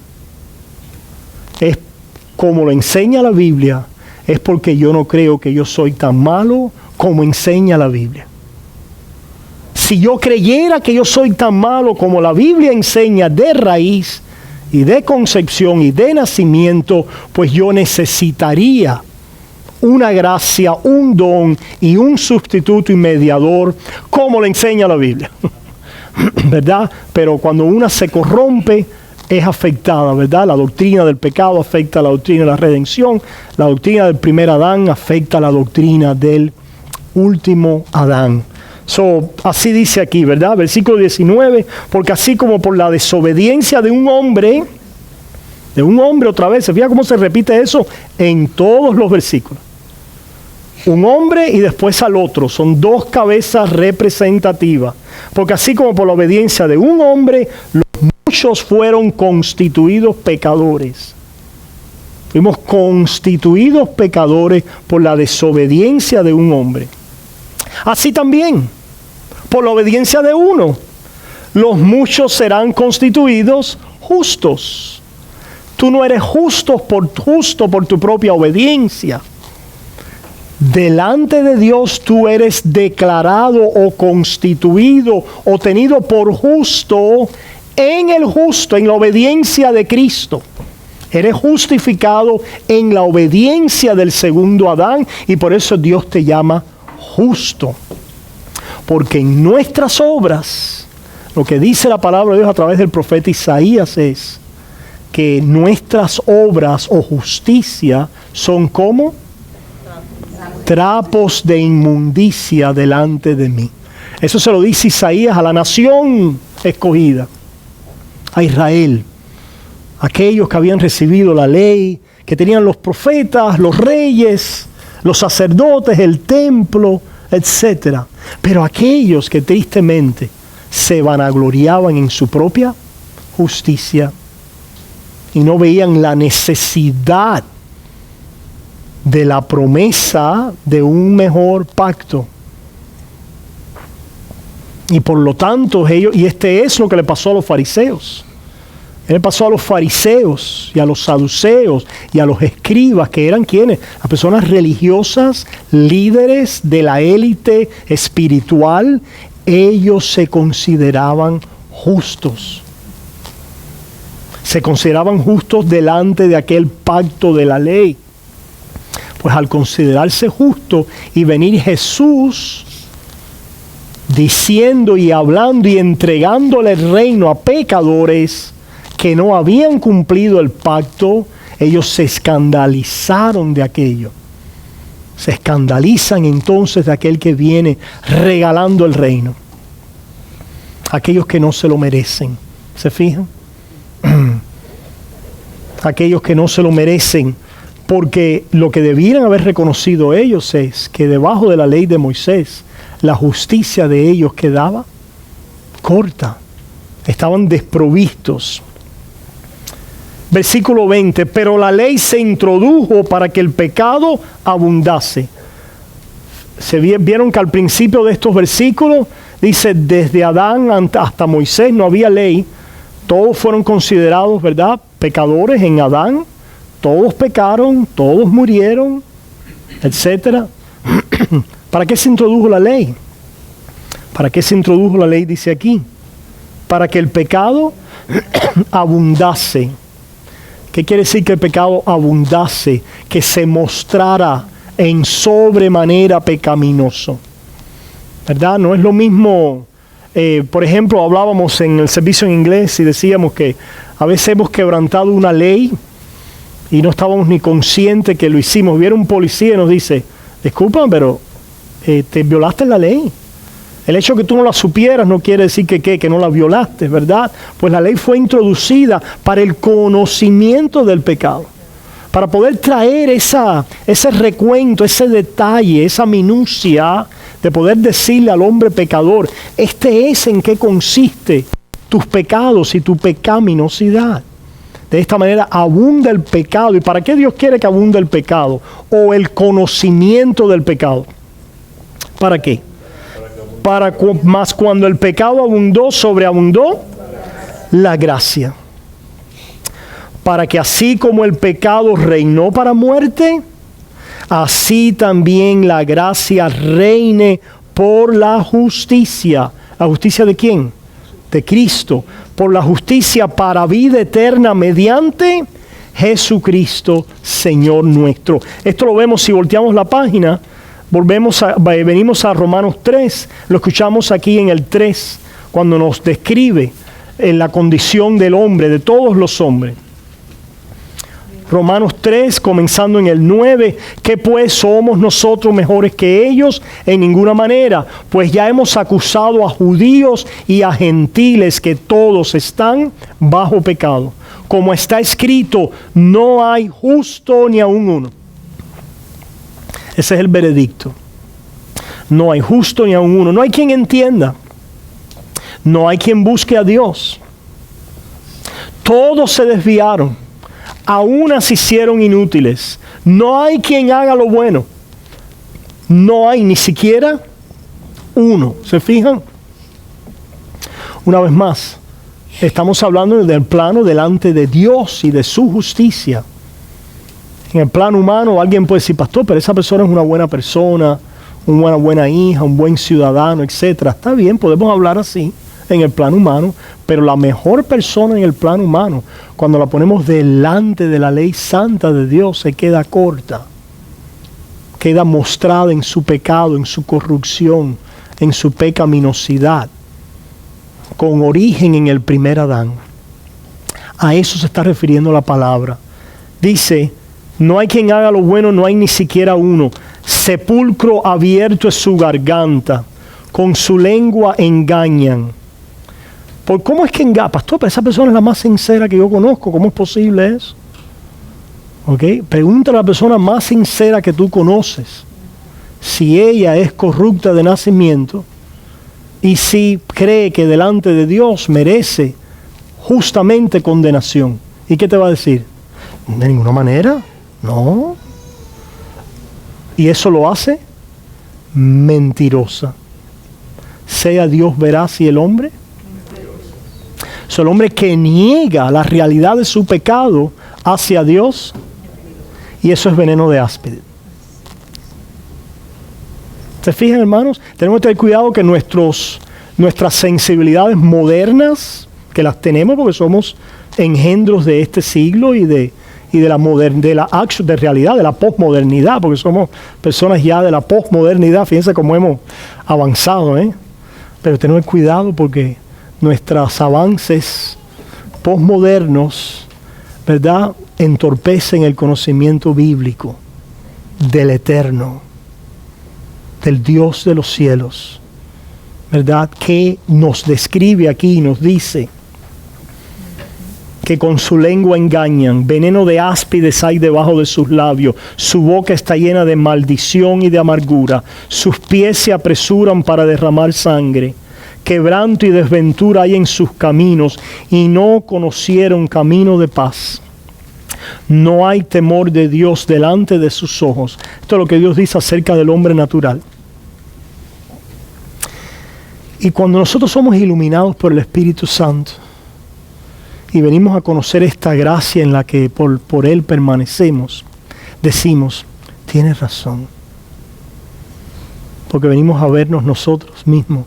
es como lo enseña la Biblia, es porque yo no creo que yo soy tan malo como enseña la Biblia. Si yo creyera que yo soy tan malo como la Biblia enseña de raíz y de concepción y de nacimiento, pues yo necesitaría una gracia, un don y un sustituto y mediador, como lo enseña la Biblia. ¿Verdad? Pero cuando una se corrompe, es afectada, ¿verdad? La doctrina del pecado afecta a la doctrina de la redención. La doctrina del primer Adán afecta a la doctrina del último Adán. Así dice aquí, ¿verdad? Versículo 19, porque así como por la desobediencia de un hombre otra vez, ¿se fija cómo se repite eso en todos los versículos? Un hombre y después al otro, son dos cabezas representativas. Porque así como por la obediencia de un hombre, los muchos fueron constituidos pecadores. Fuimos constituidos pecadores por la desobediencia de un hombre. Así también, por la obediencia de uno, los muchos serán constituidos justos. Tú no eres justo por tu propia obediencia. Delante de Dios tú eres declarado o constituido o tenido por justo, en la obediencia de Cristo. Eres justificado en la obediencia del segundo Adán, y por eso Dios te llama justo. Porque en nuestras obras, lo que dice la palabra de Dios a través del profeta Isaías es que nuestras obras o justicia son como trapos de inmundicia delante de mí. Eso se lo dice Isaías a la nación escogida, a Israel, aquellos que habían recibido la ley, que tenían los profetas, los reyes, los sacerdotes, el templo, etc. Pero aquellos que tristemente se vanagloriaban en su propia justicia y no veían la necesidad de la promesa de un mejor pacto. Y por lo tanto ellos, y este es lo que le pasó a los fariseos. Le pasó a los fariseos y a los saduceos y a los escribas, que eran quienes, las personas religiosas, líderes de la élite espiritual. Ellos se consideraban justos. Se consideraban justos delante de aquel pacto de la ley. Pues al considerarse justo y venir Jesús diciendo y hablando y entregándole el reino a pecadores que no habían cumplido el pacto, ellos se escandalizaron de aquello. Se escandalizan entonces de aquel que viene regalando el reino. Aquellos que no se lo merecen. ¿Se fijan? Aquellos que no se lo merecen, porque lo que debieran haber reconocido ellos es que debajo de la ley de Moisés, la justicia de ellos quedaba corta. Estaban desprovistos. Versículo 20, pero la ley se introdujo para que el pecado abundase. Vieron que al principio de estos versículos dice, desde Adán hasta Moisés no había ley. Todos fueron considerados, ¿verdad?, pecadores en Adán. Todos pecaron, todos murieron, etc. ¿Para qué se introdujo la ley? ¿Para qué se introdujo la ley? Dice aquí. Para que el pecado abundase. ¿Qué quiere decir que el pecado abundase? Que se mostrara en sobremanera pecaminoso. ¿Verdad? No es lo mismo, por ejemplo, hablábamos en el servicio en inglés y decíamos que a veces hemos quebrantado una ley y no estábamos ni conscientes que lo hicimos. Viene un policía y nos dice, disculpa, pero te violaste la ley. El hecho de que tú no la supieras no quiere decir que no la violaste, ¿verdad? Pues la ley fue introducida para el conocimiento del pecado. Para poder traer ese recuento, ese detalle, esa minucia de poder decirle al hombre pecador, este es en qué consiste tus pecados y tu pecaminosidad. De esta manera abunda el pecado. ¿Y para qué Dios quiere que abunde el pecado? O el conocimiento del pecado. ¿Para qué? Más cuando el pecado abundó, sobreabundó la gracia. Para que así como el pecado reinó para muerte, así también la gracia reine por la justicia. ¿La justicia de quién? De Cristo. Por la justicia para vida eterna mediante Jesucristo, Señor nuestro. Esto lo vemos si volteamos la página. Venimos a Romanos 3, lo escuchamos aquí en el 3, cuando nos describe la condición del hombre, de todos los hombres. Romanos 3, comenzando en el 9, ¿qué pues somos nosotros mejores que ellos? En ninguna manera, pues ya hemos acusado a judíos y a gentiles que todos están bajo pecado. Como está escrito, no hay justo ni aun uno. Ese es el veredicto. No hay justo ni aun uno. No hay quien entienda. No hay quien busque a Dios. Todos se desviaron. A unas hicieron inútiles. No hay quien haga lo bueno. No hay ni siquiera uno. ¿Se fijan? Una vez más, estamos hablando del plano delante de Dios y de su justicia. En el plano humano alguien puede decir, pastor, pero esa persona es una buena persona, una buena hija, un buen ciudadano, etc. Está bien, podemos hablar así en el plano humano, pero la mejor persona en el plano humano, cuando la ponemos delante de la ley santa de Dios, se queda corta. Queda mostrada en su pecado, en su corrupción, en su pecaminosidad, con origen en el primer Adán. A eso se está refiriendo la palabra. Dice, no hay quien haga lo bueno, no hay ni siquiera uno. Sepulcro abierto es su garganta, con su lengua engañan. ¿Por cómo es que engaña? Pastor, pero esa persona es la más sincera que yo conozco. ¿Cómo es posible eso? ¿Ok? Pregúntale a la persona más sincera que tú conoces si ella es corrupta de nacimiento y si cree que delante de Dios merece justamente condenación. ¿Y qué te va a decir? De ninguna manera, no. Y eso lo hace mentirosa. Sea Dios veraz y el hombre. Es el hombre que niega la realidad de su pecado hacia Dios, y eso es veneno de áspide. ¿Se fijan, hermanos? Tenemos que tener cuidado que nuestras sensibilidades modernas, que las tenemos porque somos engendros de este siglo y de realidad, de la posmodernidad, porque somos personas ya de la posmodernidad. Fíjense cómo hemos avanzado, Pero tener cuidado porque nuestros avances posmodernos, ¿verdad?, entorpecen el conocimiento bíblico del Eterno, del Dios de los cielos, ¿verdad?, que nos describe aquí y nos dice que con su lengua engañan, veneno de áspides hay debajo de sus labios, su boca está llena de maldición y de amargura, sus pies se apresuran para derramar sangre, quebranto y desventura hay en sus caminos, y no conocieron camino de paz. No hay temor de Dios delante de sus ojos. Esto es lo que Dios dice acerca del hombre natural. Y cuando nosotros somos iluminados por el Espíritu Santo y venimos a conocer esta gracia en la que por Él permanecemos, decimos, tienes razón. Porque venimos a vernos nosotros mismos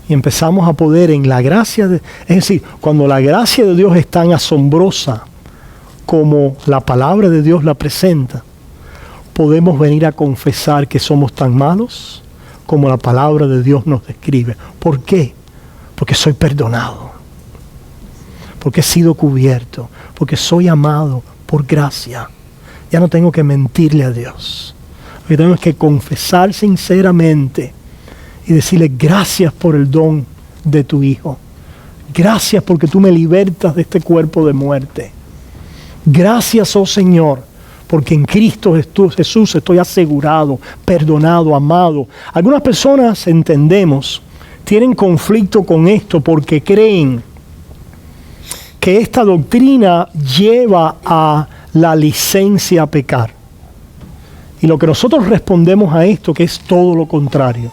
y empezamos a poder en la gracia es decir, cuando la gracia de Dios es tan asombrosa como la palabra de Dios la presenta, podemos venir a confesar que somos tan malos como la palabra de Dios nos describe. ¿Por qué? Porque soy perdonado, porque he sido cubierto, porque soy amado por gracia. Ya no tengo que mentirle a Dios, porque tengo que confesar sinceramente y decirle gracias por el don de tu Hijo. Gracias porque tú me libertas de este cuerpo de muerte. Gracias, oh Señor, porque en Cristo Jesús estoy asegurado, perdonado, amado. Algunas personas, entendemos, tienen conflicto con esto porque creen que esta doctrina lleva a la licencia a pecar. Y lo que nosotros respondemos a esto, que es todo lo contrario,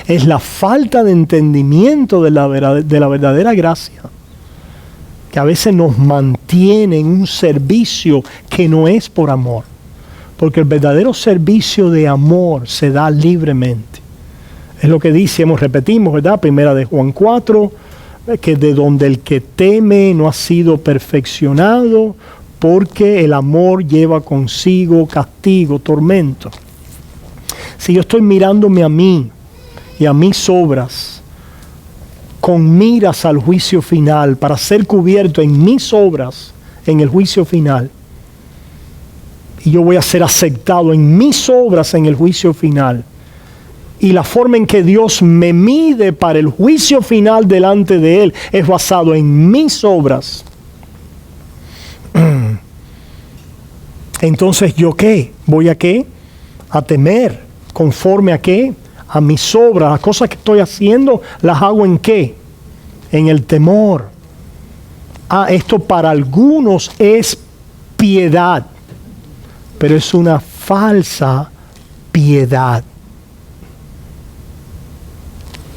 es la falta de entendimiento de la verdadera gracia, que a veces nos mantiene en un servicio que no es por amor. Porque el verdadero servicio de amor se da libremente. Es lo que dice, repetimos, ¿verdad? Primera de Juan 4, que de donde el que teme no ha sido perfeccionado, porque el amor lleva consigo castigo, tormento. Si yo estoy mirándome a mí y a mis obras, con miras al juicio final, para ser cubierto en mis obras, en el juicio final, y yo voy a ser aceptado en mis obras en el juicio final, y la forma en que Dios me mide para el juicio final delante de Él es basado en mis obras. Entonces, ¿yo qué? ¿Voy a qué? A temer, conforme a qué? A mis obras, las cosas que estoy haciendo, las hago ¿en qué? En el temor. Esto para algunos es piedad, pero es una falsa piedad.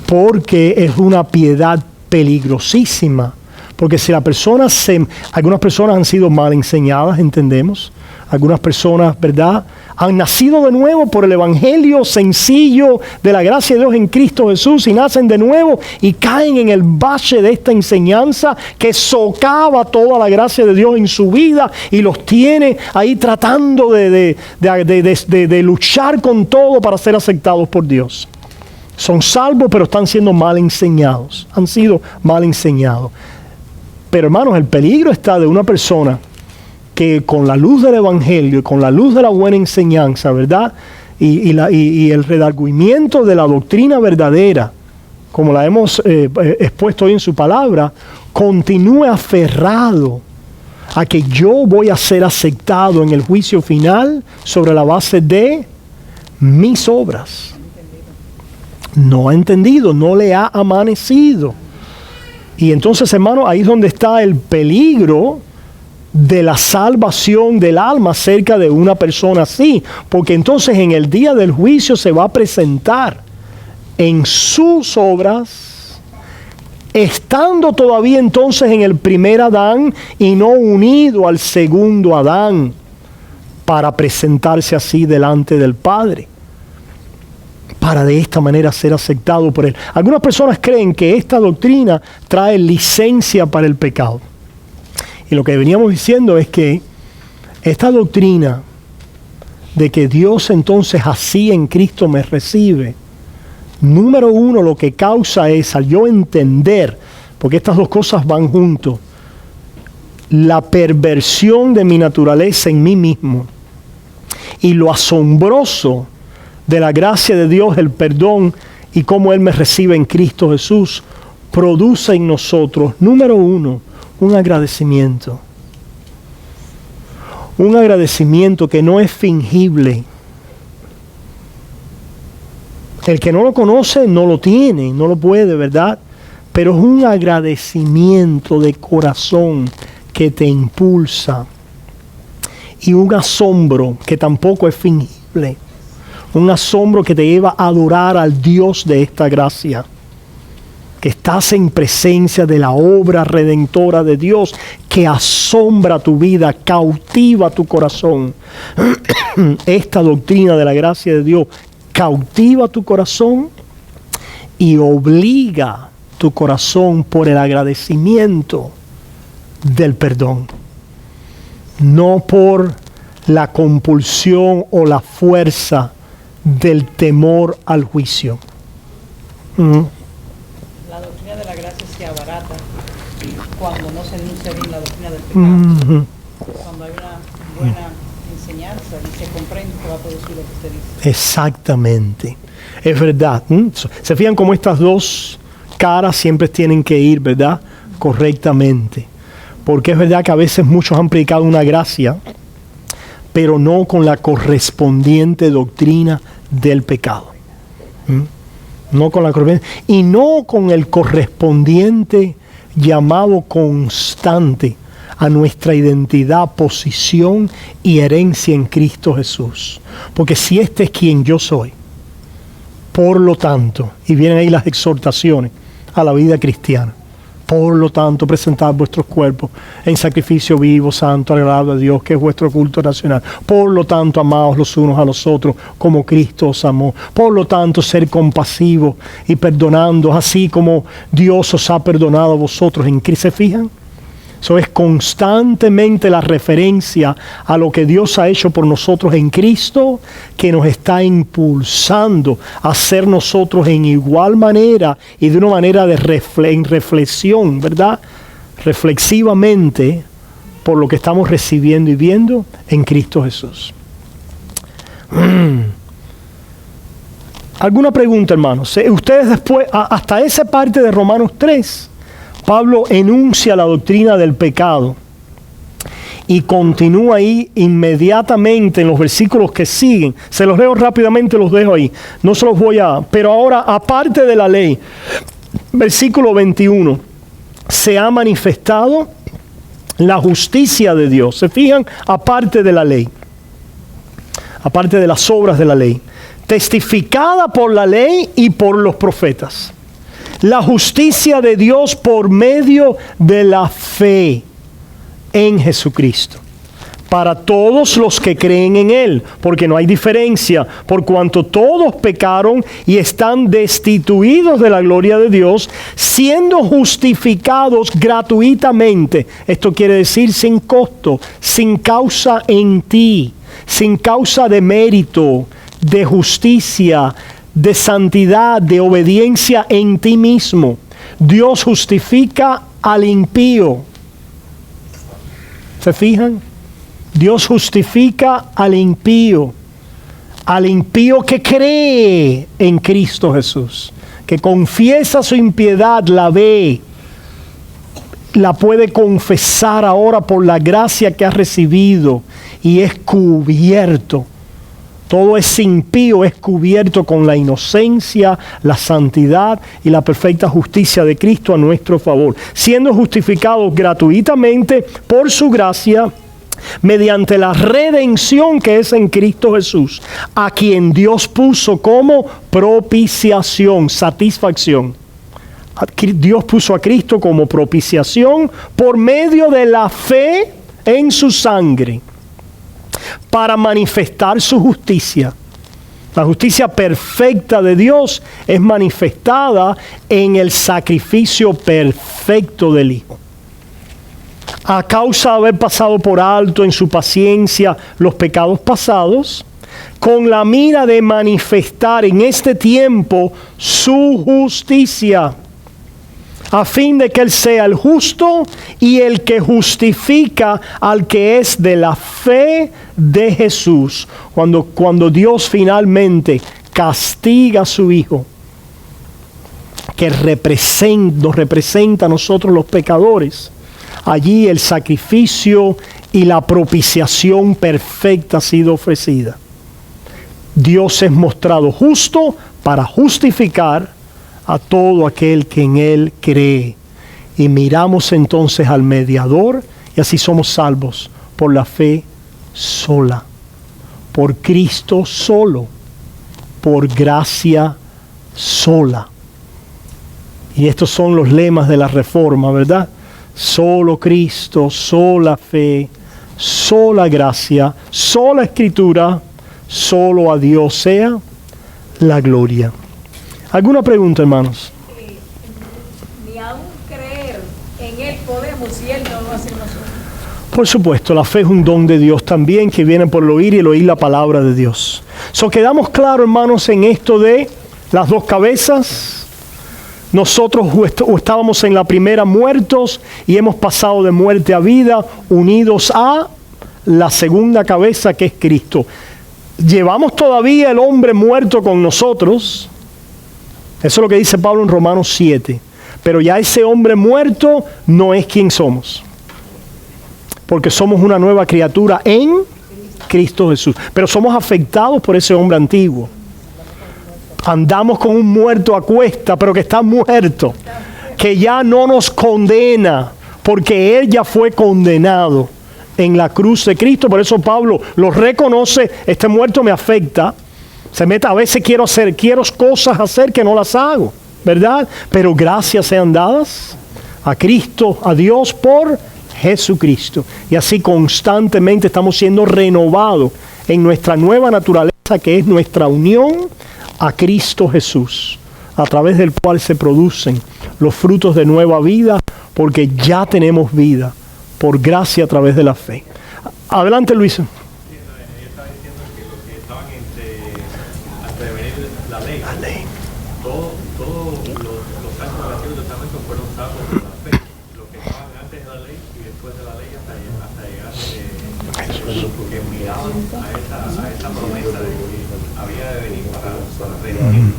Porque es una piedad peligrosísima. Porque si algunas personas han sido mal enseñadas, entendemos. Algunas personas, ¿verdad?, han nacido de nuevo por el evangelio sencillo de la gracia de Dios en Cristo Jesús y nacen de nuevo y caen en el valle de esta enseñanza que socava toda la gracia de Dios en su vida y los tiene ahí tratando de luchar con todo para ser aceptados por Dios. Son salvos, pero están siendo mal enseñados. Han sido mal enseñados. Pero hermanos, el peligro está de una persona que con la luz del evangelio y con la luz de la buena enseñanza, ¿verdad? Y el redargüimiento de la doctrina verdadera, como la hemos expuesto hoy en su palabra, continúe aferrado a que yo voy a ser aceptado en el juicio final sobre la base de mis obras. No ha entendido, no le ha amanecido. Y entonces, hermano, ahí es donde está el peligro de la salvación del alma cerca de una persona así. Porque entonces en el día del juicio se va a presentar en sus obras, estando todavía entonces en el primer Adán y no unido al segundo Adán, para presentarse así delante del Padre, para de esta manera ser aceptado por Él. Algunas personas creen que esta doctrina trae licencia para el pecado. Y lo que veníamos diciendo es que esta doctrina de que Dios entonces así en Cristo me recibe, número uno, lo que causa es, al yo entender, porque estas dos cosas van juntos, la perversión de mi naturaleza en mí mismo y lo asombroso de la gracia de Dios, el perdón y cómo Él me recibe en Cristo Jesús, produce en nosotros, número uno, un agradecimiento. Un agradecimiento que no es fingible. El que no lo conoce no lo tiene, no lo puede, ¿verdad? Pero es un agradecimiento de corazón que te impulsa. Y un asombro que tampoco es fingible. Un asombro que te lleva a adorar al Dios de esta gracia. Que estás en presencia de la obra redentora de Dios que asombra tu vida, cautiva tu corazón. Esta doctrina de la gracia de Dios cautiva tu corazón y obliga tu corazón por el agradecimiento del perdón. No por la compulsión o la fuerza del temor al juicio. La doctrina de la gracia se abarata cuando no se enuncia bien la doctrina del pecado. Cuando hay una buena enseñanza y se comprende que va a producir lo que usted dice. Exactamente. Es verdad. Se fijan cómo estas dos caras siempre tienen que ir, ¿verdad? Correctamente. Porque es verdad que a veces muchos han predicado una gracia, pero no con la correspondiente doctrina del pecado. No con la correspondiente, y no con el correspondiente llamado constante a nuestra identidad, posición y herencia en Cristo Jesús. Porque si este es quien yo soy, por lo tanto, y vienen ahí las exhortaciones a la vida cristiana, por lo tanto, presentad vuestros cuerpos en sacrificio vivo, santo, agradable a Dios, que es vuestro culto racional. Por lo tanto, amaos los unos a los otros como Cristo os amó. Por lo tanto, ser compasivos y perdonando, así como Dios os ha perdonado a vosotros en Cristo. ¿Se fijan? Eso es constantemente la referencia a lo que Dios ha hecho por nosotros en Cristo, que nos está impulsando a ser nosotros en igual manera y de una manera de reflexión, ¿verdad? Reflexivamente por lo que estamos recibiendo y viendo en Cristo Jesús. ¿Alguna pregunta, hermanos? Ustedes después, hasta esa parte de Romanos 3, Pablo enuncia la doctrina del pecado y continúa ahí inmediatamente en los versículos que siguen. Se los leo rápidamente, los dejo ahí. No se los voy a... Pero ahora, aparte de la ley, versículo 21, se ha manifestado la justicia de Dios. ¿Se fijan? Aparte de la ley, aparte de las obras de la ley, testificada por la ley y por los profetas. La justicia de Dios por medio de la fe en Jesucristo, para todos los que creen en Él, porque no hay diferencia, por cuanto todos pecaron y están destituidos de la gloria de Dios, siendo justificados gratuitamente. Esto quiere decir sin costo, sin causa en ti, sin causa de mérito, de justicia, de santidad, de obediencia en ti mismo. Dios justifica al impío. ¿Se fijan? Dios justifica al impío que cree en Cristo Jesús, que confiesa su impiedad, la ve, la puede confesar ahora por la gracia que ha recibido y es cubierto Todo ese impío es cubierto con la inocencia, la santidad y la perfecta justicia de Cristo a nuestro favor, siendo justificados gratuitamente por su gracia, mediante la redención que es en Cristo Jesús, a quien Dios puso como propiciación, satisfacción. Dios puso a Cristo como propiciación por medio de la fe en su sangre, para manifestar su justicia. La justicia perfecta de Dios es manifestada en el sacrificio perfecto del Hijo. A causa de haber pasado por alto en su paciencia los pecados pasados, con la mira de manifestar en este tiempo su justicia, a fin de que Él sea el justo y el que justifica al que es de la fe de Jesús. Cuando Dios finalmente castiga a su Hijo, que nos representa a nosotros los pecadores, allí el sacrificio y la propiciación perfecta ha sido ofrecida. Dios es mostrado justo para justificar a todo aquel que en Él cree. Y miramos entonces al mediador y así somos salvos por la fe sola, por Cristo solo, por gracia sola. Y estos son los lemas de la Reforma, ¿verdad? Solo Cristo, sola fe, sola gracia, sola Escritura, solo a Dios sea la gloria. ¿Alguna pregunta, hermanos? Ni aún creer en Él podemos si Él no lo hace en nosotros. Por supuesto, la fe es un don de Dios también, que viene por el oír y el oír la palabra de Dios. Quedamos claros, hermanos, en esto de las dos cabezas. Nosotros estábamos en la primera muertos y hemos pasado de muerte a vida, unidos a la segunda cabeza, que es Cristo. Llevamos todavía el hombre muerto con nosotros. Eso es lo que dice Pablo en Romanos 7. Pero ya ese hombre muerto no es quien somos, porque somos una nueva criatura en Cristo Jesús. Pero somos afectados por ese hombre antiguo. Andamos con un muerto a cuesta, pero que está muerto, que ya no nos condena, porque Él ya fue condenado en la cruz de Cristo. Por eso Pablo lo reconoce: este muerto me afecta. Se mete, a veces quiero cosas hacer que no las hago, ¿verdad? Pero gracias sean dadas a Cristo, a Dios, por Jesucristo. Y así constantemente estamos siendo renovados en nuestra nueva naturaleza, que es nuestra unión a Cristo Jesús, a través del cual se producen los frutos de nueva vida, porque ya tenemos vida por gracia a través de la fe. Adelante, Luis. Porque miraban a esa promesa de que había de venir para redimir.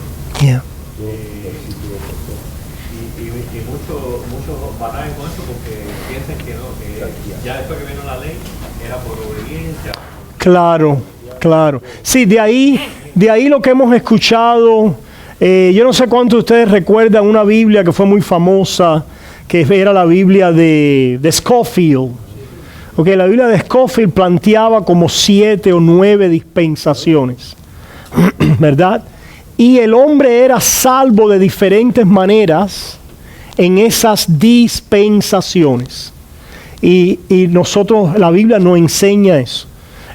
Y muchos batallan con eso porque piensan que no, que ya después que vino la ley era por obediencia. Claro. Sí, de ahí lo que hemos escuchado. Yo no sé cuántos de ustedes recuerdan una Biblia que fue muy famosa, que era la Biblia de Scofield. Okay, la Biblia de Scofield planteaba como 7 o 9 dispensaciones, ¿verdad? Y el hombre era salvo de diferentes maneras en esas dispensaciones. Y nosotros, la Biblia nos enseña eso.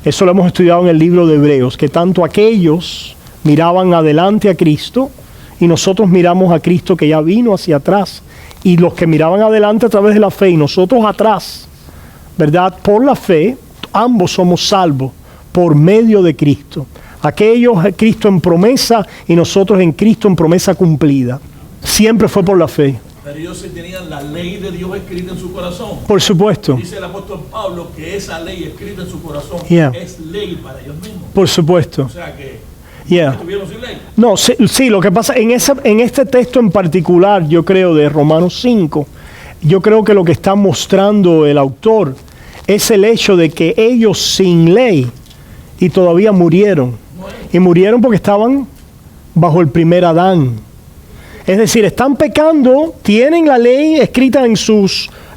Eso lo hemos estudiado en el libro de Hebreos, que tanto aquellos miraban adelante a Cristo y nosotros miramos a Cristo que ya vino hacia atrás. Y los que miraban adelante a través de la fe y nosotros atrás, ¿verdad? Por la fe, ambos somos salvos por medio de Cristo. Aquellos Cristo en promesa y nosotros en Cristo en promesa cumplida. Siempre fue por la fe. Pero ellos sí tenían la ley de Dios escrita en su corazón. Por supuesto. Dice el apóstol Pablo que esa ley escrita en su corazón es ley para ellos mismos. Por supuesto. O sea que estuvieron sin ley. No, sí, lo que pasa en este texto en particular, yo creo, de Romanos 5, yo creo que lo que está mostrando el autor es el hecho de que ellos sin ley y todavía murieron. No Y murieron porque estaban bajo el primer Adán. Es decir, están pecando, tienen la ley escrita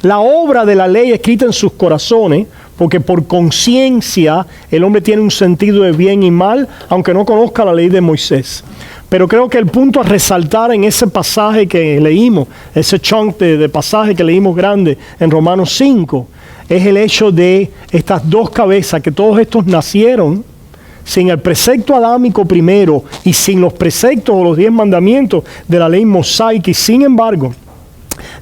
la obra de la ley escrita en sus corazones, porque por conciencia el hombre tiene un sentido de bien y mal, aunque no conozca la ley de Moisés. Pero creo que el punto a resaltar en ese pasaje que leímos, ese chunk de pasaje que leímos grande en Romanos 5, es el hecho de estas dos cabezas, que todos estos nacieron sin el precepto adámico primero y sin los preceptos o los 10 mandamientos de la ley mosaica, y sin embargo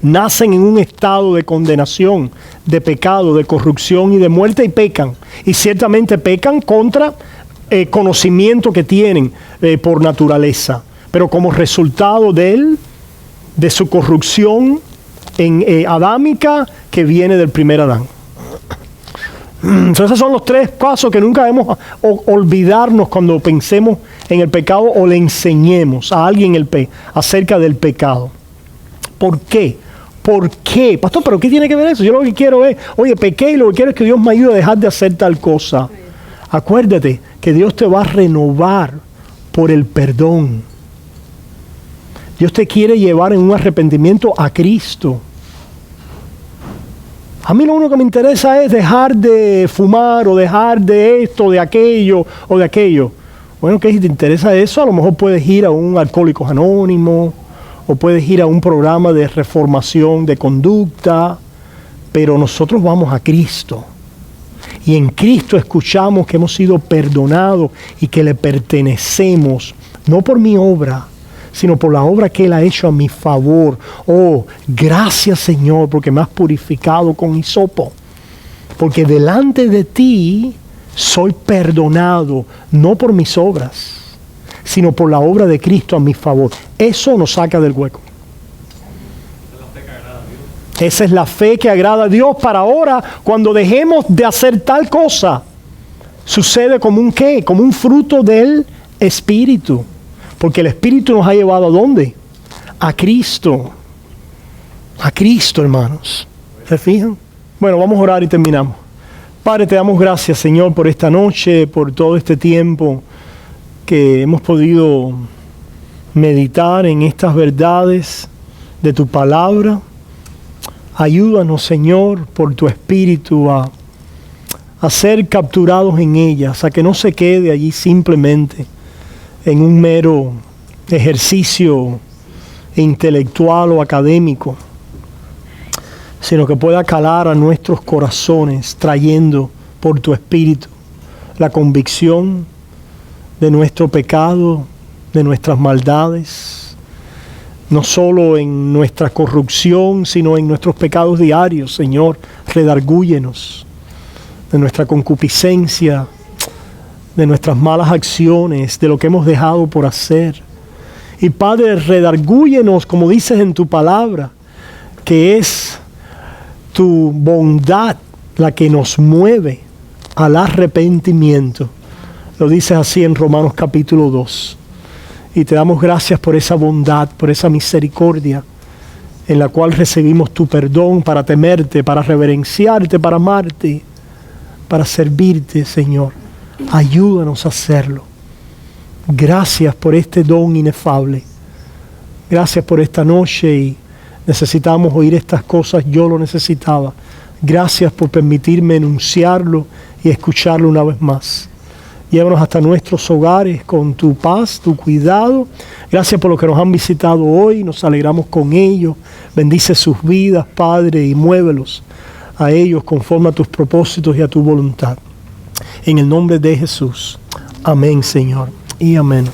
nacen en un estado de condenación, de pecado, de corrupción y de muerte, y pecan. Y ciertamente pecan contra conocimiento que tienen por naturaleza, pero como resultado de su corrupción adámica que viene del primer Adán. Entonces esos son los 3 casos que nunca debemos olvidarnos cuando pensemos en el pecado o le enseñemos a alguien acerca del pecado. ¿Por qué? ¿Por qué? Pastor, ¿pero qué tiene que ver eso? Yo lo que quiero es, oye, pequé y lo que quiero es que Dios me ayude a dejar de hacer tal cosa. Acuérdate que Dios te va a renovar por el perdón. Dios te quiere llevar en un arrepentimiento a Cristo. A mí lo único que me interesa es dejar de fumar o dejar de esto, de aquello o de aquello. Bueno, que si te interesa eso, a lo mejor puedes ir a un Alcohólicos Anónimos o puedes ir a un programa de reformación de conducta, pero nosotros vamos a Cristo. Y en Cristo escuchamos que hemos sido perdonados y que le pertenecemos, no por mi obra, sino por la obra que Él ha hecho a mi favor. Oh, gracias Señor, porque me has purificado con hisopo. Porque delante de ti soy perdonado, no por mis obras, sino por la obra de Cristo a mi favor. Eso nos saca del hueco. Esa es la fe que agrada a Dios para ahora, cuando dejemos de hacer tal cosa, sucede como un ¿qué? Como un fruto del Espíritu. Porque el Espíritu nos ha llevado ¿a dónde? A Cristo. A Cristo, hermanos. ¿Se fijan? Bueno, vamos a orar y terminamos. Padre, te damos gracias, Señor, por esta noche, por todo este tiempo que hemos podido meditar en estas verdades de tu palabra. Ayúdanos, Señor, por tu Espíritu a ser capturados en ellas, a que no se quede allí simplemente en un mero ejercicio intelectual o académico, sino que pueda calar a nuestros corazones, trayendo por tu Espíritu la convicción de nuestro pecado, de nuestras maldades, no solo en nuestra corrupción, sino en nuestros pecados diarios. Señor, redargúyenos de nuestra concupiscencia, de nuestras malas acciones, de lo que hemos dejado por hacer. Y Padre, redargúyenos, como dices en tu palabra, que es tu bondad la que nos mueve al arrepentimiento. Lo dices así en Romanos capítulo 2. Y te damos gracias por esa bondad, por esa misericordia en la cual recibimos tu perdón para temerte, para reverenciarte, para amarte, para servirte, Señor. Ayúdanos a hacerlo. Gracias por este don inefable. Gracias por esta noche, y necesitamos oír estas cosas. Yo lo necesitaba. Gracias por permitirme enunciarlo y escucharlo una vez más. Llévanos hasta nuestros hogares con tu paz, tu cuidado. Gracias por los que nos han visitado hoy. Nos alegramos con ellos. Bendice sus vidas, Padre, y muévelos a ellos conforme a tus propósitos y a tu voluntad. En el nombre de Jesús. Amén, Señor. Y amén.